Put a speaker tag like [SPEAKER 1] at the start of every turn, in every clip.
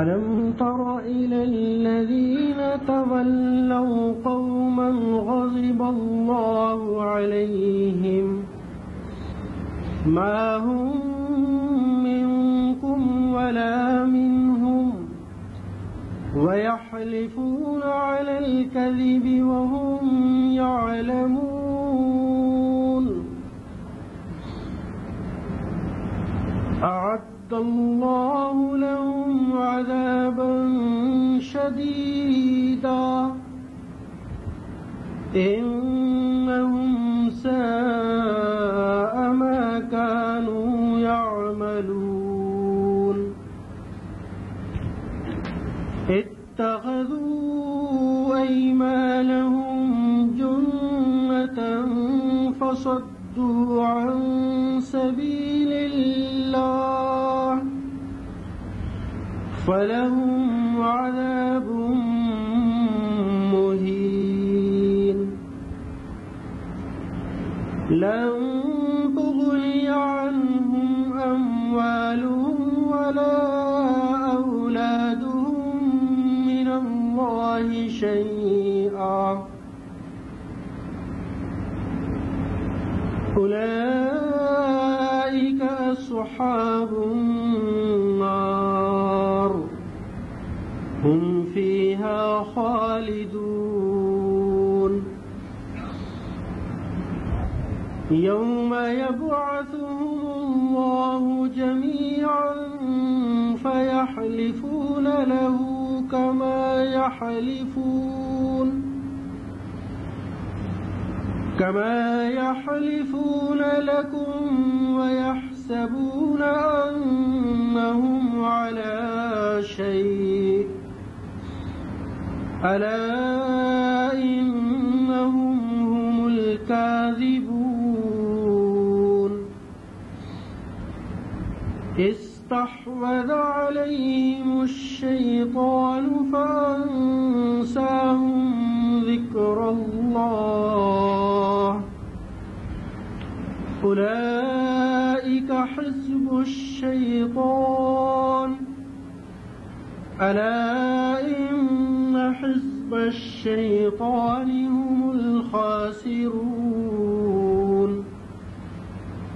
[SPEAKER 1] ألم تر إلى الذين تولوا قوما غضب الله عليهم ما هم منكم ولا منهم ويحلفون على الكذب وهم يعلمون أعد الله لهم عذابا شديدا إنهم ساء ما كانوا يعملون اتخذوا أيمانهم جنة فصدوا عن سبيل الله فلهم عذاب مهين لن تغني عنهم أموالهم ولا أولادهم من الله شيئا أولئك أصحاب النار هم فيها خالدون يوم يبعثهم الله جميعا فيحلفون له كما يحلفون لكم ويحسبون أنهم على شيء ألا إنهم هم الكاذبون استحوذ عليهم الشيطان فأنساهم ذكر الله أولئك حزب الشيطان ألا إن حزب الشيطان هم الخاسرون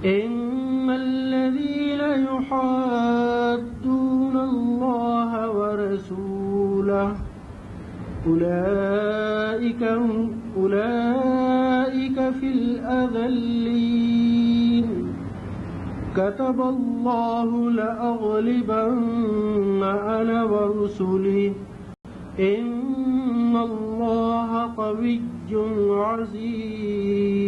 [SPEAKER 1] إن الذين يحادون الله ورسوله أولئك في الأذلين كتب الله لأغلبن أنا ورسلي إن الله قوي عزيز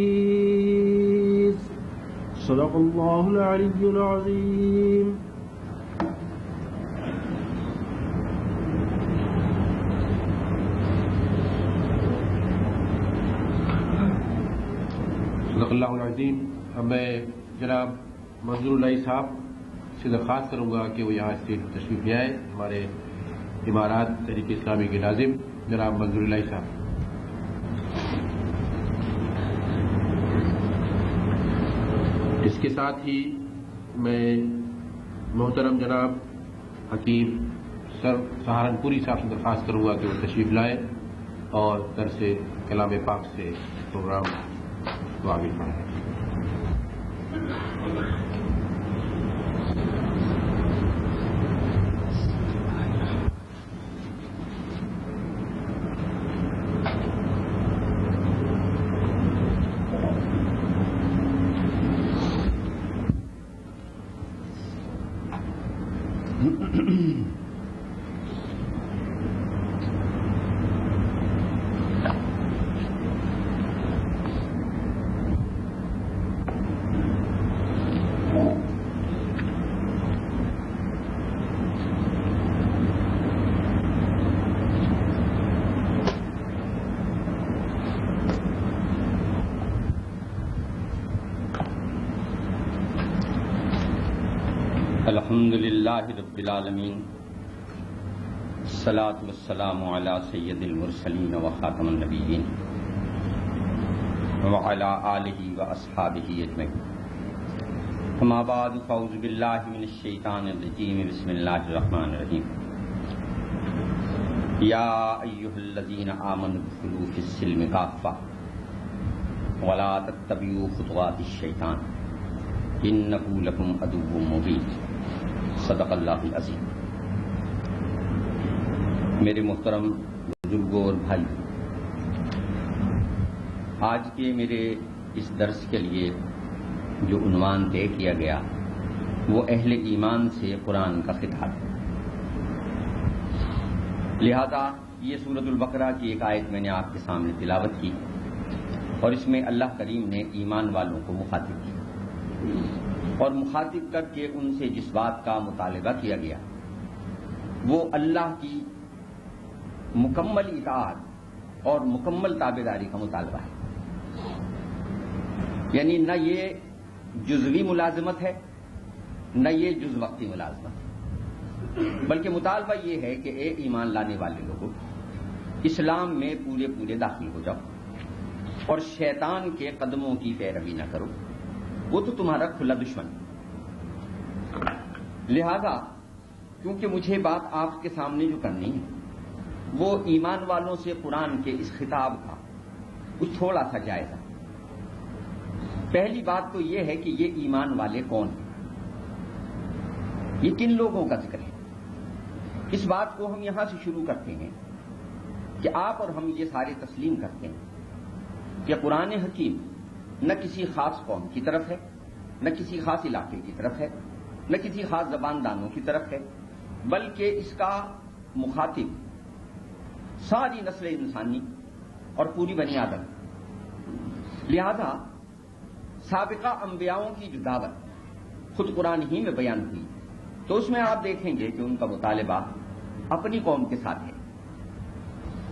[SPEAKER 1] صدق الله العلي العظيم
[SPEAKER 2] صدق اللہ العظیم. اب میں جناب منظور الہی صاحب سے درخواست کروں گا کہ وہ یہاں اسٹیج پر تشریف لے آئے. ہمارے امارات تحریک اسلامی کے ناظم جناب منظور الہی صاحب. اس کے ساتھ ہی میں محترم جناب حکیم سر سہارنپوری صاحب سے درخواست کروں گا کہ وہ تشریف لائے اور درس کلام پاک سے پروگرام کو آگے بڑھائیں.
[SPEAKER 3] الحمد للہ رب العالمین الصلاۃ والسلام علی سید المرسلین وخاتم النبیین وعلی آلہ واصحابہ اجمعین. اما بعد فاعوذ باللہ من الشیطان الرجیم بسم اللہ الرحمن الرحیم. یا ایھا الذین آمنوا ادخلوا فی السلم کافۃ ولا تتبعوا خطوات الشیطان انہ لکم عدو مبین۔ صدق اللہ العظیم۔ میرے محترم بزرگوں اور بھائی، آج کے میرے اس درس کے لیے جو عنوان طے کیا گیا وہ اہل ایمان سے قرآن کا خطاب ہے۔ لہذا یہ سورۃ البقرہ کی ایک آیت میں نے آپ کے سامنے تلاوت کی، اور اس میں اللہ کریم نے ایمان والوں کو مخاطب کیا، اور مخاطب کر کے ان سے جس بات کا مطالبہ کیا گیا وہ اللہ کی مکمل اطاعت اور مکمل تابعداری کا مطالبہ ہے۔ یعنی نہ یہ جزوی ملازمت ہے، نہ یہ جز وقتی ملازمت ہے، بلکہ مطالبہ یہ ہے کہ اے ایمان لانے والے لوگوں، اسلام میں پورے پورے داخل ہو جاؤ اور شیطان کے قدموں کی پیروی نہ کرو، وہ تو تمہارا کھلا دشمن ہے۔ لہذا کیونکہ مجھے بات آپ کے سامنے جو کرنی ہے وہ ایمان والوں سے قرآن کے اس خطاب کا کچھ تھوڑا سا جائزہ۔ پہلی بات تو یہ ہے کہ یہ ایمان والے کون ہیں، یہ کن لوگوں کا ذکر ہے۔ اس بات کو ہم یہاں سے شروع کرتے ہیں کہ آپ اور ہم یہ سارے تسلیم کرتے ہیں کہ قرآن حکیم نہ کسی خاص قوم کی طرف ہے، نہ کسی خاص علاقے کی طرف ہے، نہ کسی خاص زباندانوں کی طرف ہے، بلکہ اس کا مخاطب ساری نسل انسانی اور پوری بنی آدم۔ لہذا سابقہ انبیاؤں کی جو دعوت خود قرآن ہی میں بیان ہوئی، تو اس میں آپ دیکھیں گے کہ ان کا مطالبہ اپنی قوم کے ساتھ ہے۔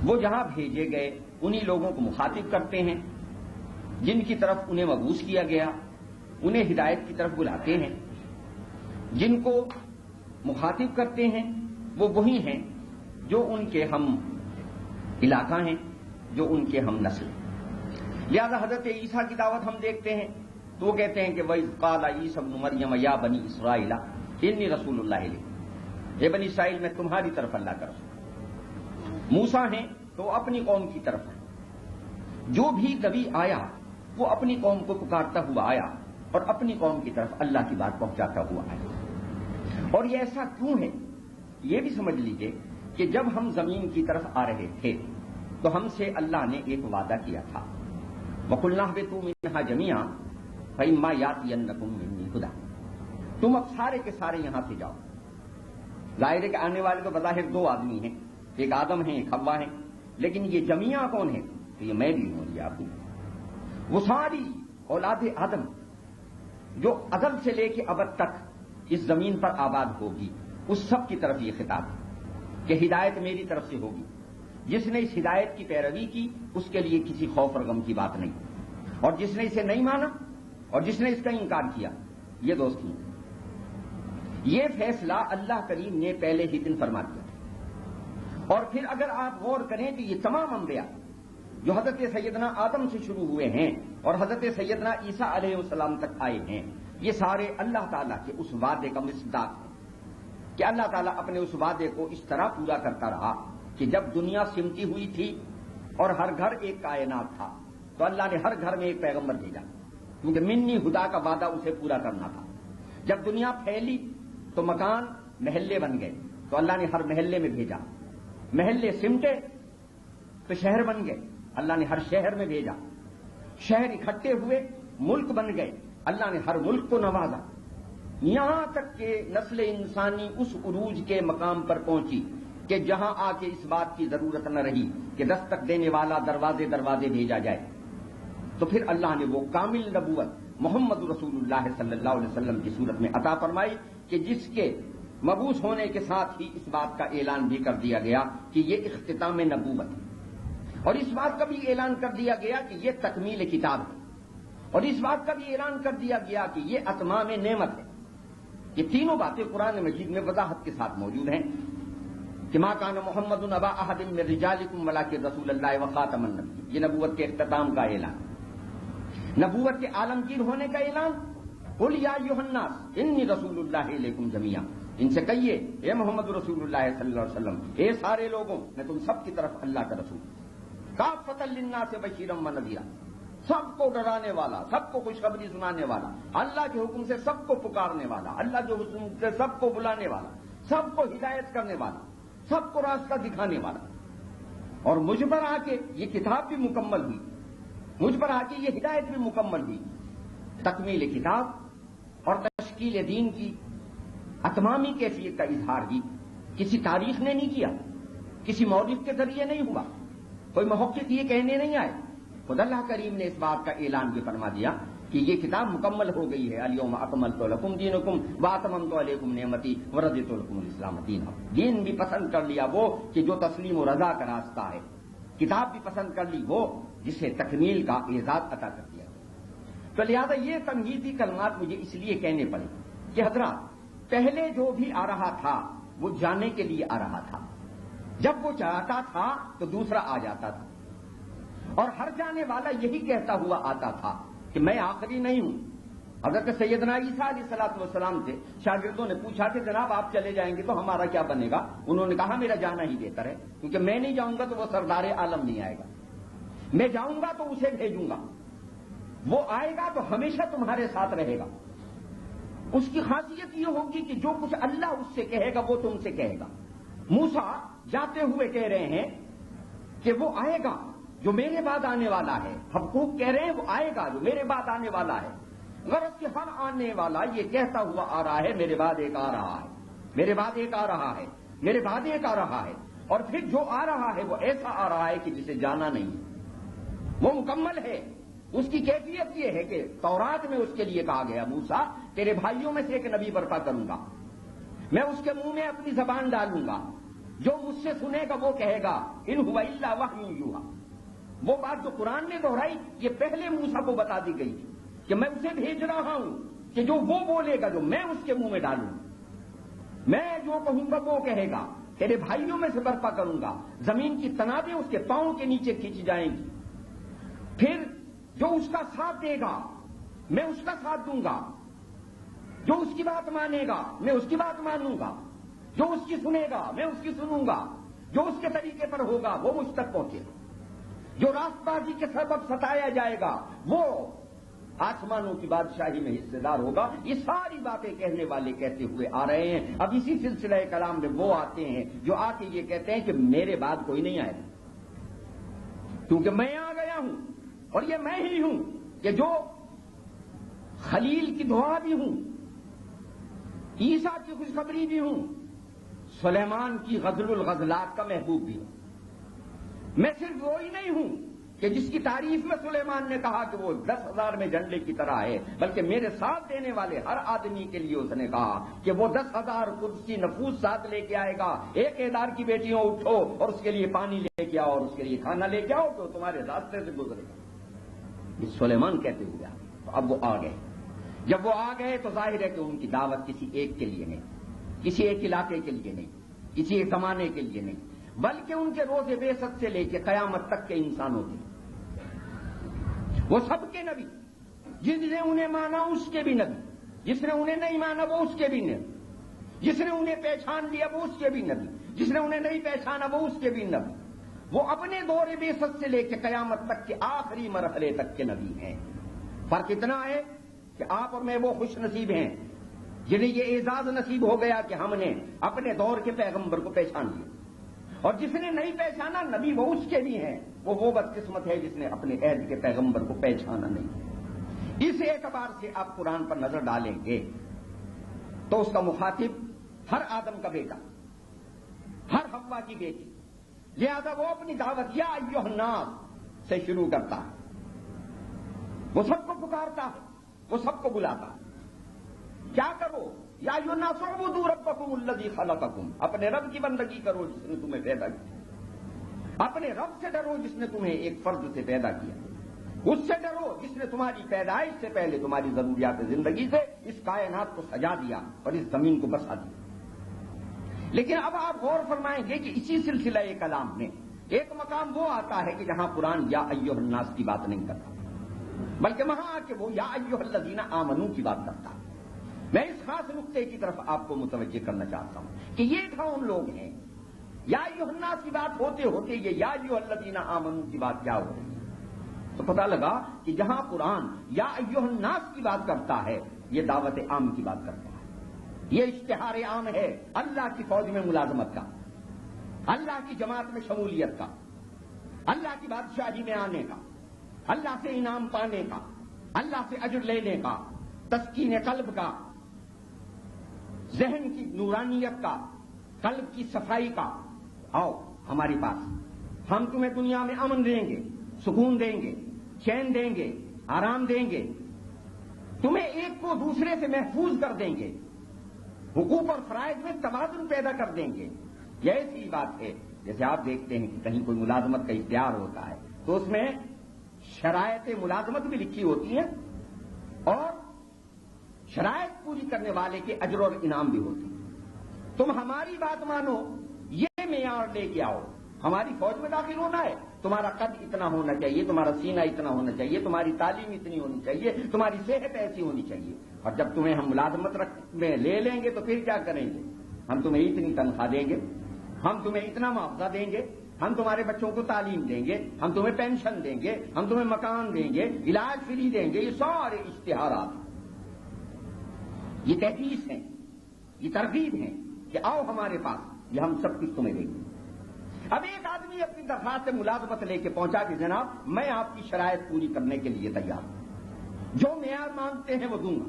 [SPEAKER 3] وہ جہاں بھیجے گئے انہی لوگوں کو مخاطب کرتے ہیں جن کی طرف انہیں مبعوث کیا گیا، انہیں ہدایت کی طرف بلاتے ہیں۔ جن کو مخاطب کرتے ہیں وہ وہی ہیں جو ان کے ہم علاقہ ہیں، جو ان کے ہم نسل ہیں۔ لہذا حضرت عیسیٰ کی دعوت ہم دیکھتے ہیں تو وہ کہتے ہیں کہ وَإِذْ قَالَ عِیسَیٰ ابْنُ مَرْیَمَ یَا بَنِی إِسْرَائِیلَ إِنِّی رَسُولُ اللَّہِ إِلَیکُم، اے بنی اسرائیل میں تمہاری طرف اللہ کا رسول ہوں۔ موسیٰ ہیں تو اپنی قوم کی طرف ہیں۔ جو بھی نبی آیا وہ اپنی قوم کو پکارتا ہوا آیا اور اپنی قوم کی طرف اللہ کی بات پہنچاتا ہوا آیا۔ اور یہ ایسا کیوں ہے یہ بھی سمجھ لیجئے کہ جب ہم زمین کی طرف آ رہے تھے تو ہم سے اللہ نے ایک وعدہ کیا تھا، وَقُلْنَا اهْبِطُوا مِنْهَا جَمِيعًا فَإِمَّا يَأْتِيَنَّكُم مِّنِّی هُدًى، تم اب سارے کے سارے یہاں سے جاؤ۔ ظاہر ہے کہ آنے والے تو بظاہر دو آدمی ہیں، ایک آدم ہیں ایک حوا ہیں، لیکن یہ جميعا کون ہے؟ تو یہ میں بھی ہوں، یہ آپ بھی۔ وہ ساری اولاد آدم جو ازل سے لے کے ابد تک اس زمین پر آباد ہوگی، اس سب کی طرف یہ خطاب ہے کہ ہدایت میری طرف سے ہوگی۔ جس نے اس ہدایت کی پیروی کی اس کے لیے کسی خوف اور غم کی بات نہیں، اور جس نے اسے نہیں مانا اور جس نے اس کا انکار کیا یہ دوستی ہے۔ یہ فیصلہ اللہ کریم نے پہلے ہی دن فرما دیا۔ اور پھر اگر آپ غور کریں تو یہ تمام انبیاء جو حضرت سیدنا آدم سے شروع ہوئے ہیں اور حضرت سیدنا عیسیٰ علیہ السلام تک آئے ہیں، یہ سارے اللہ تعالیٰ کے اس وعدے کا مصداق ہے کہ اللہ تعالیٰ اپنے اس وعدے کو اس طرح پورا کرتا رہا کہ جب دنیا سمٹی ہوئی تھی اور ہر گھر ایک کائنات تھا تو اللہ نے ہر گھر میں ایک پیغمبر بھیجا، کیونکہ منی خدا کا وعدہ اسے پورا کرنا تھا۔ جب دنیا پھیلی تو مکان محلے بن گئے تو اللہ نے ہر محلے میں بھیجا، محلے سمٹے تو شہر بن گئے، اللہ نے ہر شہر میں بھیجا، شہر اکٹھے ہوئے ملک بن گئے، اللہ نے ہر ملک کو نوازا، یہاں تک کہ نسل انسانی اس عروج کے مقام پر پہنچی کہ جہاں آ کے اس بات کی ضرورت نہ رہی کہ دستک دینے والا دروازے دروازے بھیجا جائے۔ تو پھر اللہ نے وہ کامل نبوت محمد رسول اللہ صلی اللہ علیہ وسلم کی صورت میں عطا فرمائی کہ جس کے مبعوث ہونے کے ساتھ ہی اس بات کا اعلان بھی کر دیا گیا کہ یہ اختتام نبوت ہے، اور اس بات کا بھی اعلان کر دیا گیا کہ یہ تکمیل کتاب ہے، اور اس بات کا بھی اعلان کر دیا گیا کہ یہ اتمام نعمت ہے۔ یہ تینوں باتیں قرآن مجید میں وضاحت کے ساتھ موجود ہیں کہ ما کان محمد ابا احد من رجالکم ولکن رسول اللہ وخاتم النبیین، یہ نبوت کے اختتام کا اعلان، نبوت کے عالمگیر ہونے کا اعلان۔ قل یا ایھا الناس انی رسول اللہ الیکم جمیعا، ان سے کہیے اے محمد رسول اللہ صلی اللہ علیہ وسلم، اے سارے لوگوں، میں تم سب کی طرف اللہ کا رسول کافۃ للناس بشیرا ونذیرا، سب کو ڈرانے والا، سب کو خوشخبری سنانے والا، اللہ کے حکم سے سب کو پکارنے والا، اللہ کے حکم سے سب کو بلانے والا، سب کو ہدایت کرنے والا، سب کو راستہ دکھانے والا۔ اور مجھ پر آ کے یہ کتاب بھی مکمل ہوئی، مجھ پر آ کے یہ ہدایت بھی مکمل ہوئی۔ تکمیل کتاب اور تشکیل دین کی اتمامی کیفیت کا اظہار بھی کسی تاریخ نے نہیں کیا، کسی مورخ کے ذریعے نہیں ہوا، کوئی محقق یہ کہنے نہیں آئے، خود اللہ کریم نے اس بات کا اعلان بھی فرما دیا کہ یہ کتاب مکمل ہو گئی ہے۔ الیوم اکملت لکم دینکم واتممت علیکم نعمتی ورضیت لکم الاسلام دینا۔ دین بھی پسند کر لیا وہ کہ جو تسلیم و رضا کا راستہ ہے، کتاب بھی پسند کر لی وہ جسے تکمیل کا اعزاز عطا کر دیا۔ تو لہذا یہ تمہیدی کلمات مجھے اس لیے کہنے پڑے کہ حضرات پہلے جو بھی آ رہا تھا وہ جانے کے لیے آ رہا تھا، جب وہ چاہتا تھا تو دوسرا آ جاتا تھا، اور ہر جانے والا یہی کہتا ہوا آتا تھا کہ میں آخری نہیں ہوں۔ حضرت سیدنا عیسیٰ علیہ الصلوۃ والسلام سے شاگردوں نے پوچھا کہ جناب آپ چلے جائیں گے تو ہمارا کیا بنے گا؟ انہوں نے کہا میرا جانا ہی بہتر ہے، کیونکہ میں نہیں جاؤں گا تو وہ سردار عالم نہیں آئے گا، میں جاؤں گا تو اسے بھیجوں گا، وہ آئے گا تو ہمیشہ تمہارے ساتھ رہے گا۔ اس کی خاصیت یہ ہوگی کہ جو کچھ اللہ اس سے کہے گا وہ تم سے کہے گا۔ موسیٰ جاتے ہوئے کہہ رہے ہیں کہ وہ آئے گا جو میرے بعد آنے والا ہے، حقوق کہہ رہے ہیں وہ آئے گا جو میرے بعد آنے والا ہے، غرض کہ ہر آنے والا یہ کہتا ہوا آ رہا ہے میرے بعد ایک آ رہا ہے، میرے بعد ایک آ رہا ہے، میرے بعد ایک آ رہا ہے، اور پھر جو آ رہا ہے وہ ایسا آ رہا ہے کہ جسے جانا نہیں، وہ مکمل ہے۔ اس کی کیفیت یہ ہے کہ تورات میں اس کے لیے کہا گیا موسیٰ تیرے بھائیوں میں سے ایک نبی برپا کروں گا، میں اس کے منہ میں اپنی زبان ڈالوں گا، جو مجھ سے سنے گا وہ کہے گا ان ہوا الا وحی یوحی۔ وہ بات جو قرآن نے دہرائی یہ پہلے موسیٰ کو بتا دی گئی تھی کہ میں اسے بھیج رہا ہوں کہ جو وہ بولے گا جو میں اس کے منہ میں ڈالوں، میں جو کہوں گا وہ کہے گا، تیرے بھائیوں میں سے برپا کروں گا، زمین کی تنابیں اس کے پاؤں کے نیچے کھینچ جائیں گی، پھر جو اس کا ساتھ دے گا میں اس کا ساتھ دوں گا، جو اس کی بات مانے گا میں اس کی بات مانوں گا، جو اس کی سنے گا میں اس کی سنوں گا، جو اس کے طریقے پر ہوگا وہ مجھ تک پہنچے گا، جو راست بازی کے سبب ستایا جائے گا وہ آسمانوں کی بادشاہی میں حصے دار ہوگا۔ یہ ساری باتیں کہنے والے کہتے ہوئے آ رہے ہیں۔ اب اسی سلسلہ کلام میں وہ آتے ہیں جو آ کے یہ کہتے ہیں کہ میرے بعد کوئی نہیں آئے گا، کیونکہ میں آ گیا ہوں، اور یہ میں ہی ہوں کہ جو خلیل کی دعا بھی ہوں، عیسیٰ کی خوشخبری بھی ہوں، سلیمان کی غزل الغزلات کا محبوب بھی ہوں۔ میں صرف وہی نہیں ہوں کہ جس کی تعریف میں سلیمان نے کہا کہ وہ 10,000 میں جھنڈے کی طرح ہے، بلکہ میرے ساتھ دینے والے ہر آدمی کے لیے اس نے کہا کہ وہ 10,000 قدسی نفوس ساتھ لے کے آئے گا۔ ایک ادار کی بیٹیوں اٹھو اور اس کے لیے پانی لے کے آؤ اور اس کے لیے کھانا لے کے آؤ تو تمہارے راستے سے گزرے گا۔ یہ سلیمان کہتے ہوئے تو اب وہ آ گئے۔ جب وہ آ گئے تو ظاہر ہے کہ ان کی دعوت کسی ایک کے لیے نہیں، کسی ایک علاقے کے لیے نہیں، کسی ایک زمانے کے لیے نہیں، بلکہ ان کے روز بعثت سے لے کے قیامت تک کے انسانوں کے، وہ سب کے نبی، جس نے انہیں مانا اس کے بھی نبی، جس نے انہیں نہیں مانا وہ اس کے بھی نبی، جس نے انہیں پہچان لیا وہ اس کے بھی نبی، جس نے انہیں نہیں پہچانا وہ اس کے بھی نبی۔ وہ اپنے دور بعثت سے لے کے قیامت تک کے آخری مرحلے تک کے نبی ہیں۔ فرق اتنا ہے کہ آپ اور میں وہ خوش نصیب ہیں جنہیں یہ اعزاز نصیب ہو گیا کہ ہم نے اپنے دور کے پیغمبر کو پہچان لیا، اور جس نے نہیں پہچانا نبی وہ اس کے بھی ہیں، وہ بدقسمت ہے جس نے اپنے عہد کے پیغمبر کو پہچانا نہیں۔ اس اعتبار سے آپ قرآن پر نظر ڈالیں گے تو اس کا مخاطب ہر آدم کا بیٹا، ہر حوا کی بیٹی، لہذا وہ اپنی دعوت یا ایھا الناس سے شروع کرتا ہے، وہ سب کو پکارتا ہے، وہ سب کو بلاتا ہے۔ کیا کرو؟ یا ایھا الناس اعبدوا ربکم الذی خلقکم، اپنے رب کی بندگی کرو جس نے تمہیں پیدا کیا، اپنے رب سے ڈرو جس نے تمہیں ایک فرد سے پیدا کیا، اس سے ڈرو جس نے تمہاری پیدائش سے پہلے تمہاری ضروریات زندگی سے اس کائنات کو سجا دیا اور اس زمین کو بسا دیا۔ لیکن اب آپ غور فرمائیں گے کہ اسی سلسلہ کلام میں ایک مقام وہ آتا ہے کہ جہاں قرآن یا ایھا الناس کی بات نہیں کرتا، بلکہ وہاں آ کے وہ یا ایھا الذین آمنوا کی بات کرتا ہے۔ میں اس خاص نقطے کی طرف آپ کو متوجہ کرنا چاہتا ہوں کہ یہ کون لوگ ہیں. یا ایھا الناس کی بات ہوتے ہوتے یہ یا ایھا الذین آمنوا کی بات کیا ہو رہی ہے؟ تو پتہ لگا کہ جہاں قرآن یا ایھا الناس کی بات کرتا ہے یہ دعوت عام کی بات کرتا ہے. یہ اشتہار عام ہے اللہ کی فوج میں ملازمت کا، اللہ کی جماعت میں شمولیت کا، اللہ کی بادشاہی میں آنے کا، اللہ سے انعام پانے کا، اللہ سے اجر لینے کا، تسکین قلب کا، ذہن کی نورانیت کا، قلب کی صفائی کا. آؤ ہمارے پاس، ہم تمہیں دنیا میں امن دیں گے، سکون دیں گے، چین دیں گے، آرام دیں گے، تمہیں ایک کو دوسرے سے محفوظ کر دیں گے، حقوق اور فرائض میں توازن پیدا کر دیں گے. یہ ایسی بات ہے جیسے آپ دیکھتے ہیں کہ کہیں کوئی ملازمت کا اختیار ہوتا ہے تو اس میں شرائط ملازمت بھی لکھی ہوتی ہیں اور شرائط پوری کرنے والے کے اجر اور انعام بھی ہوتے ہیں. تم ہماری بات مانو، یہ معیار لے کے آؤ. ہماری فوج میں داخل ہونا ہے، تمہارا قد اتنا ہونا چاہیے، تمہارا سینہ اتنا ہونا چاہیے، تمہاری تعلیم اتنی ہونی چاہیے، تمہاری صحت ایسی ہونی چاہیے. اور جب تمہیں ہم ملازمت میں لے لیں گے تو پھر کیا کریں گے؟ ہم تمہیں اتنی تنخواہ دیں گے، ہم تمہیں اتنا معاوضہ دیں گے، ہم تمہارے بچوں کو تعلیم دیں گے، ہم تمہیں پینشن دیں گے، ہم تمہیں مکان دیں گے، علاج فری دیں گے. یہ سارے اشتہارات، یہ تحریض ہیں، یہ ترغیب ہیں کہ آؤ ہمارے پاس، یہ ہم سب کچھ تمہیں دیں گے. اب ایک آدمی اپنی درخواست ملازمت لے کے پہنچا کہ جناب میں آپ کی شرائط پوری کرنے کے لیے تیار ہوں، جو معیار مانگتے ہیں وہ دوں گا،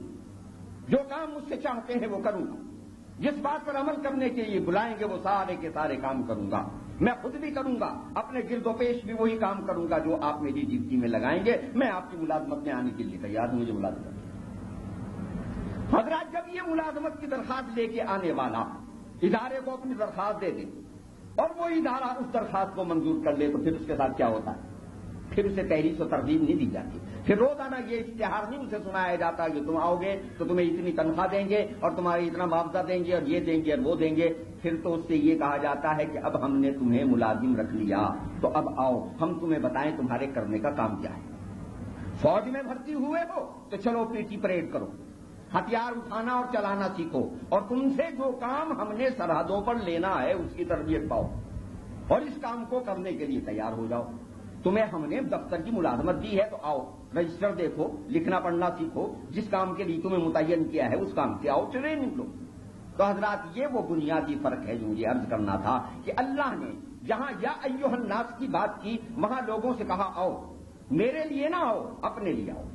[SPEAKER 3] جو کام مجھ سے چاہتے ہیں وہ کروں گا، جس بات پر عمل کرنے کے لیے بلائیں گے وہ سارے کے سارے کام کروں گا، میں خود بھی کروں گا، اپنے گرد و پیش بھی وہی کام کروں گا جو آپ میری ڈیوٹی میں لگائیں گے. میں آپ کی ملازمت میں آنے کے لیے تیار ہوں. مجھے ملازمت. حضرات جب یہ ملازمت کی درخواست لے کے آنے والا ادارے کو اپنی درخواست دے دے اور وہ ادارہ اس درخواست کو منظور کر لے تو پھر اس کے ساتھ کیا ہوتا ہے؟ پھر اسے تحریض و ترغیب نہیں دی جاتی. پھر روزانہ یہ اشتہار نہیں اسے سنایا جاتا کہ تم آؤ گے تو تمہیں اتنی تنخواہ دیں گے اور تمہاری اتنا معاوضہ دیں گے اور یہ دیں گے اور وہ دیں گے. پھر تو اس سے یہ کہا جاتا ہے کہ اب ہم نے تمہیں ملازم رکھ لیا تو اب آؤ ہم تمہیں بتائیں تمہارے کرنے کا کام کیا ہے. فوج میں بھرتی ہوئے ہو تو چلو پیٹی پریڈ کرو، ہتھیار اٹھانا اور چلانا سیکھو، اور تم سے جو کام ہم نے سرحدوں پر لینا ہے اس کی تربیت پاؤ اور اس کام کو کرنے کے لیے تیار ہو جاؤ. تمہیں ہم نے دفتر کی ملازمت دی ہے تو آؤ رجسٹر دیکھو، لکھنا پڑھنا سیکھو، جس کام کے لیے تمہیں متعین کیا ہے اس کام سے آؤ، ٹریننگ لو. تو حضرات یہ وہ بنیادی فرق ہے جو مجھے عرض کرنا تھا کہ اللہ نے جہاں یا ایھا الناس کی بات کی وہاں لوگوں سے کہا آؤ، میرے لیے نہ آؤ، اپنے لیے آؤ،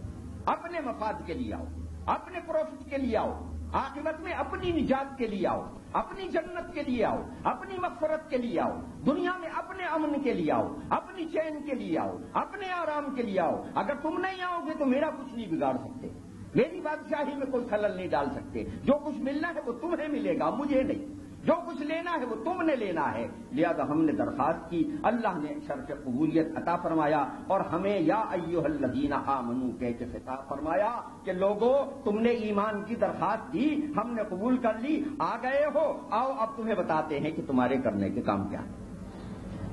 [SPEAKER 3] اپنے مفاد کے لیے آؤ، اپنے پروفٹ کے لیے آؤ، عاقبت میں اپنی نجات کے لیے آؤ، اپنی جنت کے لیے آؤ، اپنی مغفرت کے لیے آؤ، دنیا میں اپنے امن کے لیے آؤ، اپنی چین کے لیے آؤ، اپنے آرام کے لیے آؤ. اگر تم نہیں آؤ گے تو میرا کچھ نہیں بگاڑ سکتے، میری بادشاہی میں کوئی خلل نہیں ڈال سکتے. جو کچھ ملنا ہے وہ تمہیں ملے گا، مجھے نہیں. جو کچھ لینا ہے وہ تم نے لینا ہے. لہذا ہم نے درخواست کی، اللہ نے شرف قبولیت عطا فرمایا اور ہمیں یا ایھا الذین آمنوا کہہ کے خطاب فرمایا کہ لوگوں تم نے ایمان کی درخواست دی، ہم نے قبول کر لی، آ گئے ہو، آؤ اب تمہیں بتاتے ہیں کہ تمہارے کرنے کے کام کیا ہیں.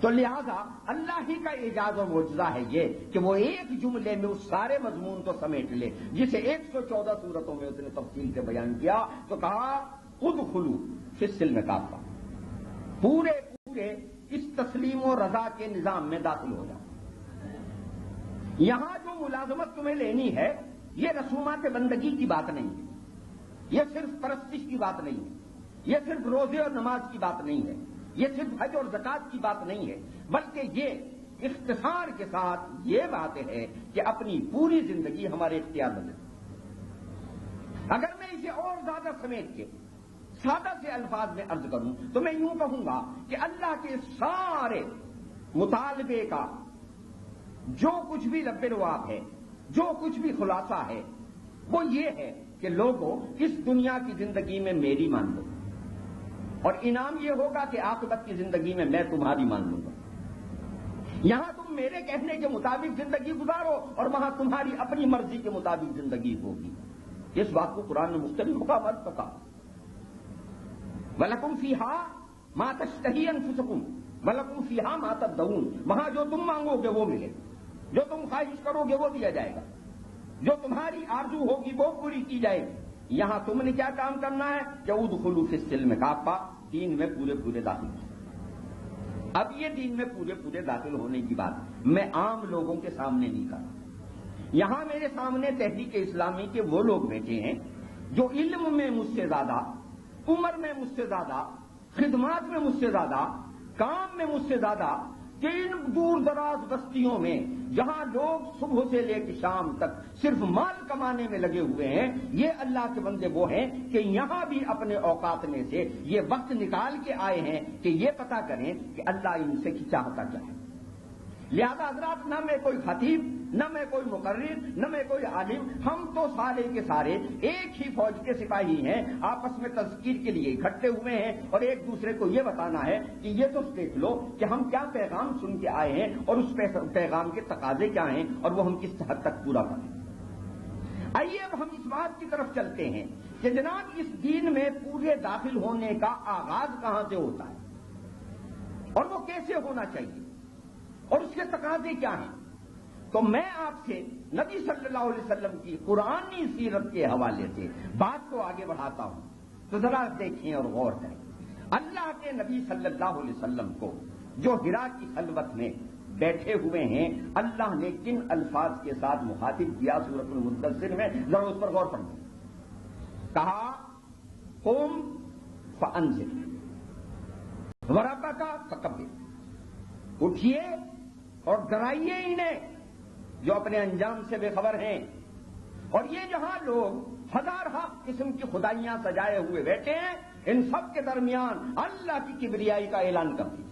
[SPEAKER 3] تو لہذا اللہ ہی کا اعجاز اور معجزہ ہے یہ کہ وہ ایک جملے میں اس سارے مضمون کو سمیٹ لے جسے 114 سورتوں میں اس نے تفصیل سے بیان کیا. تو کہا ادخلوا فی السلم کافہ، پورے اس تسلیم و رضا کے نظام میں داخل ہو جاؤ. یہاں جو ملازمت تمہیں لینی ہے یہ رسومات بندگی کی بات نہیں ہے، یہ صرف پرستش کی بات نہیں ہے، یہ صرف روزے اور نماز کی بات نہیں ہے، یہ صرف حج اور زکوٰۃ کی بات نہیں ہے، بلکہ یہ اختصار کے ساتھ یہ بات ہے کہ اپنی پوری زندگی ہمارے اختیار میں. اگر میں اسے اور زیادہ سمیٹ کے سادہ سے الفاظ میں عرض کروں تو میں یوں کہوں گا کہ اللہ کے سارے مطالبے کا جو کچھ بھی لب لعاب ہے، جو کچھ بھی خلاصہ ہے وہ یہ ہے کہ لوگوں اس دنیا کی زندگی میں میری مان لو اور انعام یہ ہوگا کہ عاقبت کی زندگی میں میں تمہاری مان لوں گا. یہاں تم میرے کہنے کے مطابق زندگی گزارو اور وہاں تمہاری اپنی مرضی کے مطابق زندگی ہوگی. اس بات کو قرآن نے مختلف مقامات پر کہا. وَلَكُمْ فِيهَا مَا تَشْتَهِي أَنفُسُكُمْ وَلَكُمْ فِيهَا مَا تَدَّعُونَ. وہاں جو تم مانگو گے وہ ملے، جو تم خواہش کرو گے وہ دیا جائے گا، جو تمہاری آرزو ہوگی وہ پوری کی جائے گی. یہاں تم نے کیا کام کرنا ہے کہ ادخلوا فی السلم کافہ، دین میں پورے داخل ہو۔ اب یہ دین میں پورے داخل ہونے کی بات میں عام لوگوں کے سامنے نہیں کر رہا، یہاں میرے سامنے تحریک اسلامی کے وہ لوگ بیٹھے ہیں جو علم میں مجھ سے زیادہ، عمر میں مجھ سے زیادہ، خدمات میں مجھ سے زیادہ، کام میں مجھ سے زیادہ، کہ ان دور دراز بستیوں میں جہاں لوگ صبح سے لے کے شام تک صرف مال کمانے میں لگے ہوئے ہیں، یہ اللہ کے بندے وہ ہیں کہ یہاں بھی اپنے اوقات میں سے یہ وقت نکال کے آئے ہیں کہ یہ پتہ کریں کہ اللہ ان سے چاہتا کیا ہے۔ لہذا حضرات، نہ میں کوئی خطیب، نہ میں کوئی مقرر، نہ میں کوئی عالم، ہم تو سارے کے سارے ایک ہی فوج کے سپاہی ہیں، آپس میں تذکیر کے لیے اکٹھے ہوئے ہیں اور ایک دوسرے کو یہ بتانا ہے کہ یہ تو دیکھ لو کہ ہم کیا پیغام سن کے آئے ہیں اور اس پیغام کے تقاضے کیا ہیں اور وہ ہم کس حد تک پورا کریں۔ آئیے اب ہم اس بات کی طرف چلتے ہیں کہ جناب اس دین میں پورے داخل ہونے کا آغاز کہاں سے ہوتا ہے اور وہ کیسے ہونا چاہیے اور اس کے تقاضے کیا ہیں۔ تو میں آپ سے نبی صلی اللہ علیہ وسلم کی قرآنی سیرت کے حوالے سے بات کو آگے بڑھاتا ہوں، تو ذرا دیکھیں اور غور کریں۔ اللہ کے نبی صلی اللہ علیہ وسلم کو جو حرا کی خلوت میں بیٹھے ہوئے ہیں، اللہ نے کن الفاظ کے ساتھ مخاطب کیا سورۃ المدثر میں، ذرا اس پر غور فرمائیں۔ کہا قم فانذر وربک فکبر، اٹھیے اور ڈرائیے انہیں جو اپنے انجام سے بے خبر ہیں، اور یہ جہاں لوگ ہزارہ قسم کی خدائیاں سجائے ہوئے بیٹھے ہیں، ان سب کے درمیان اللہ کی کبریائی کا اعلان کر دیجیے۔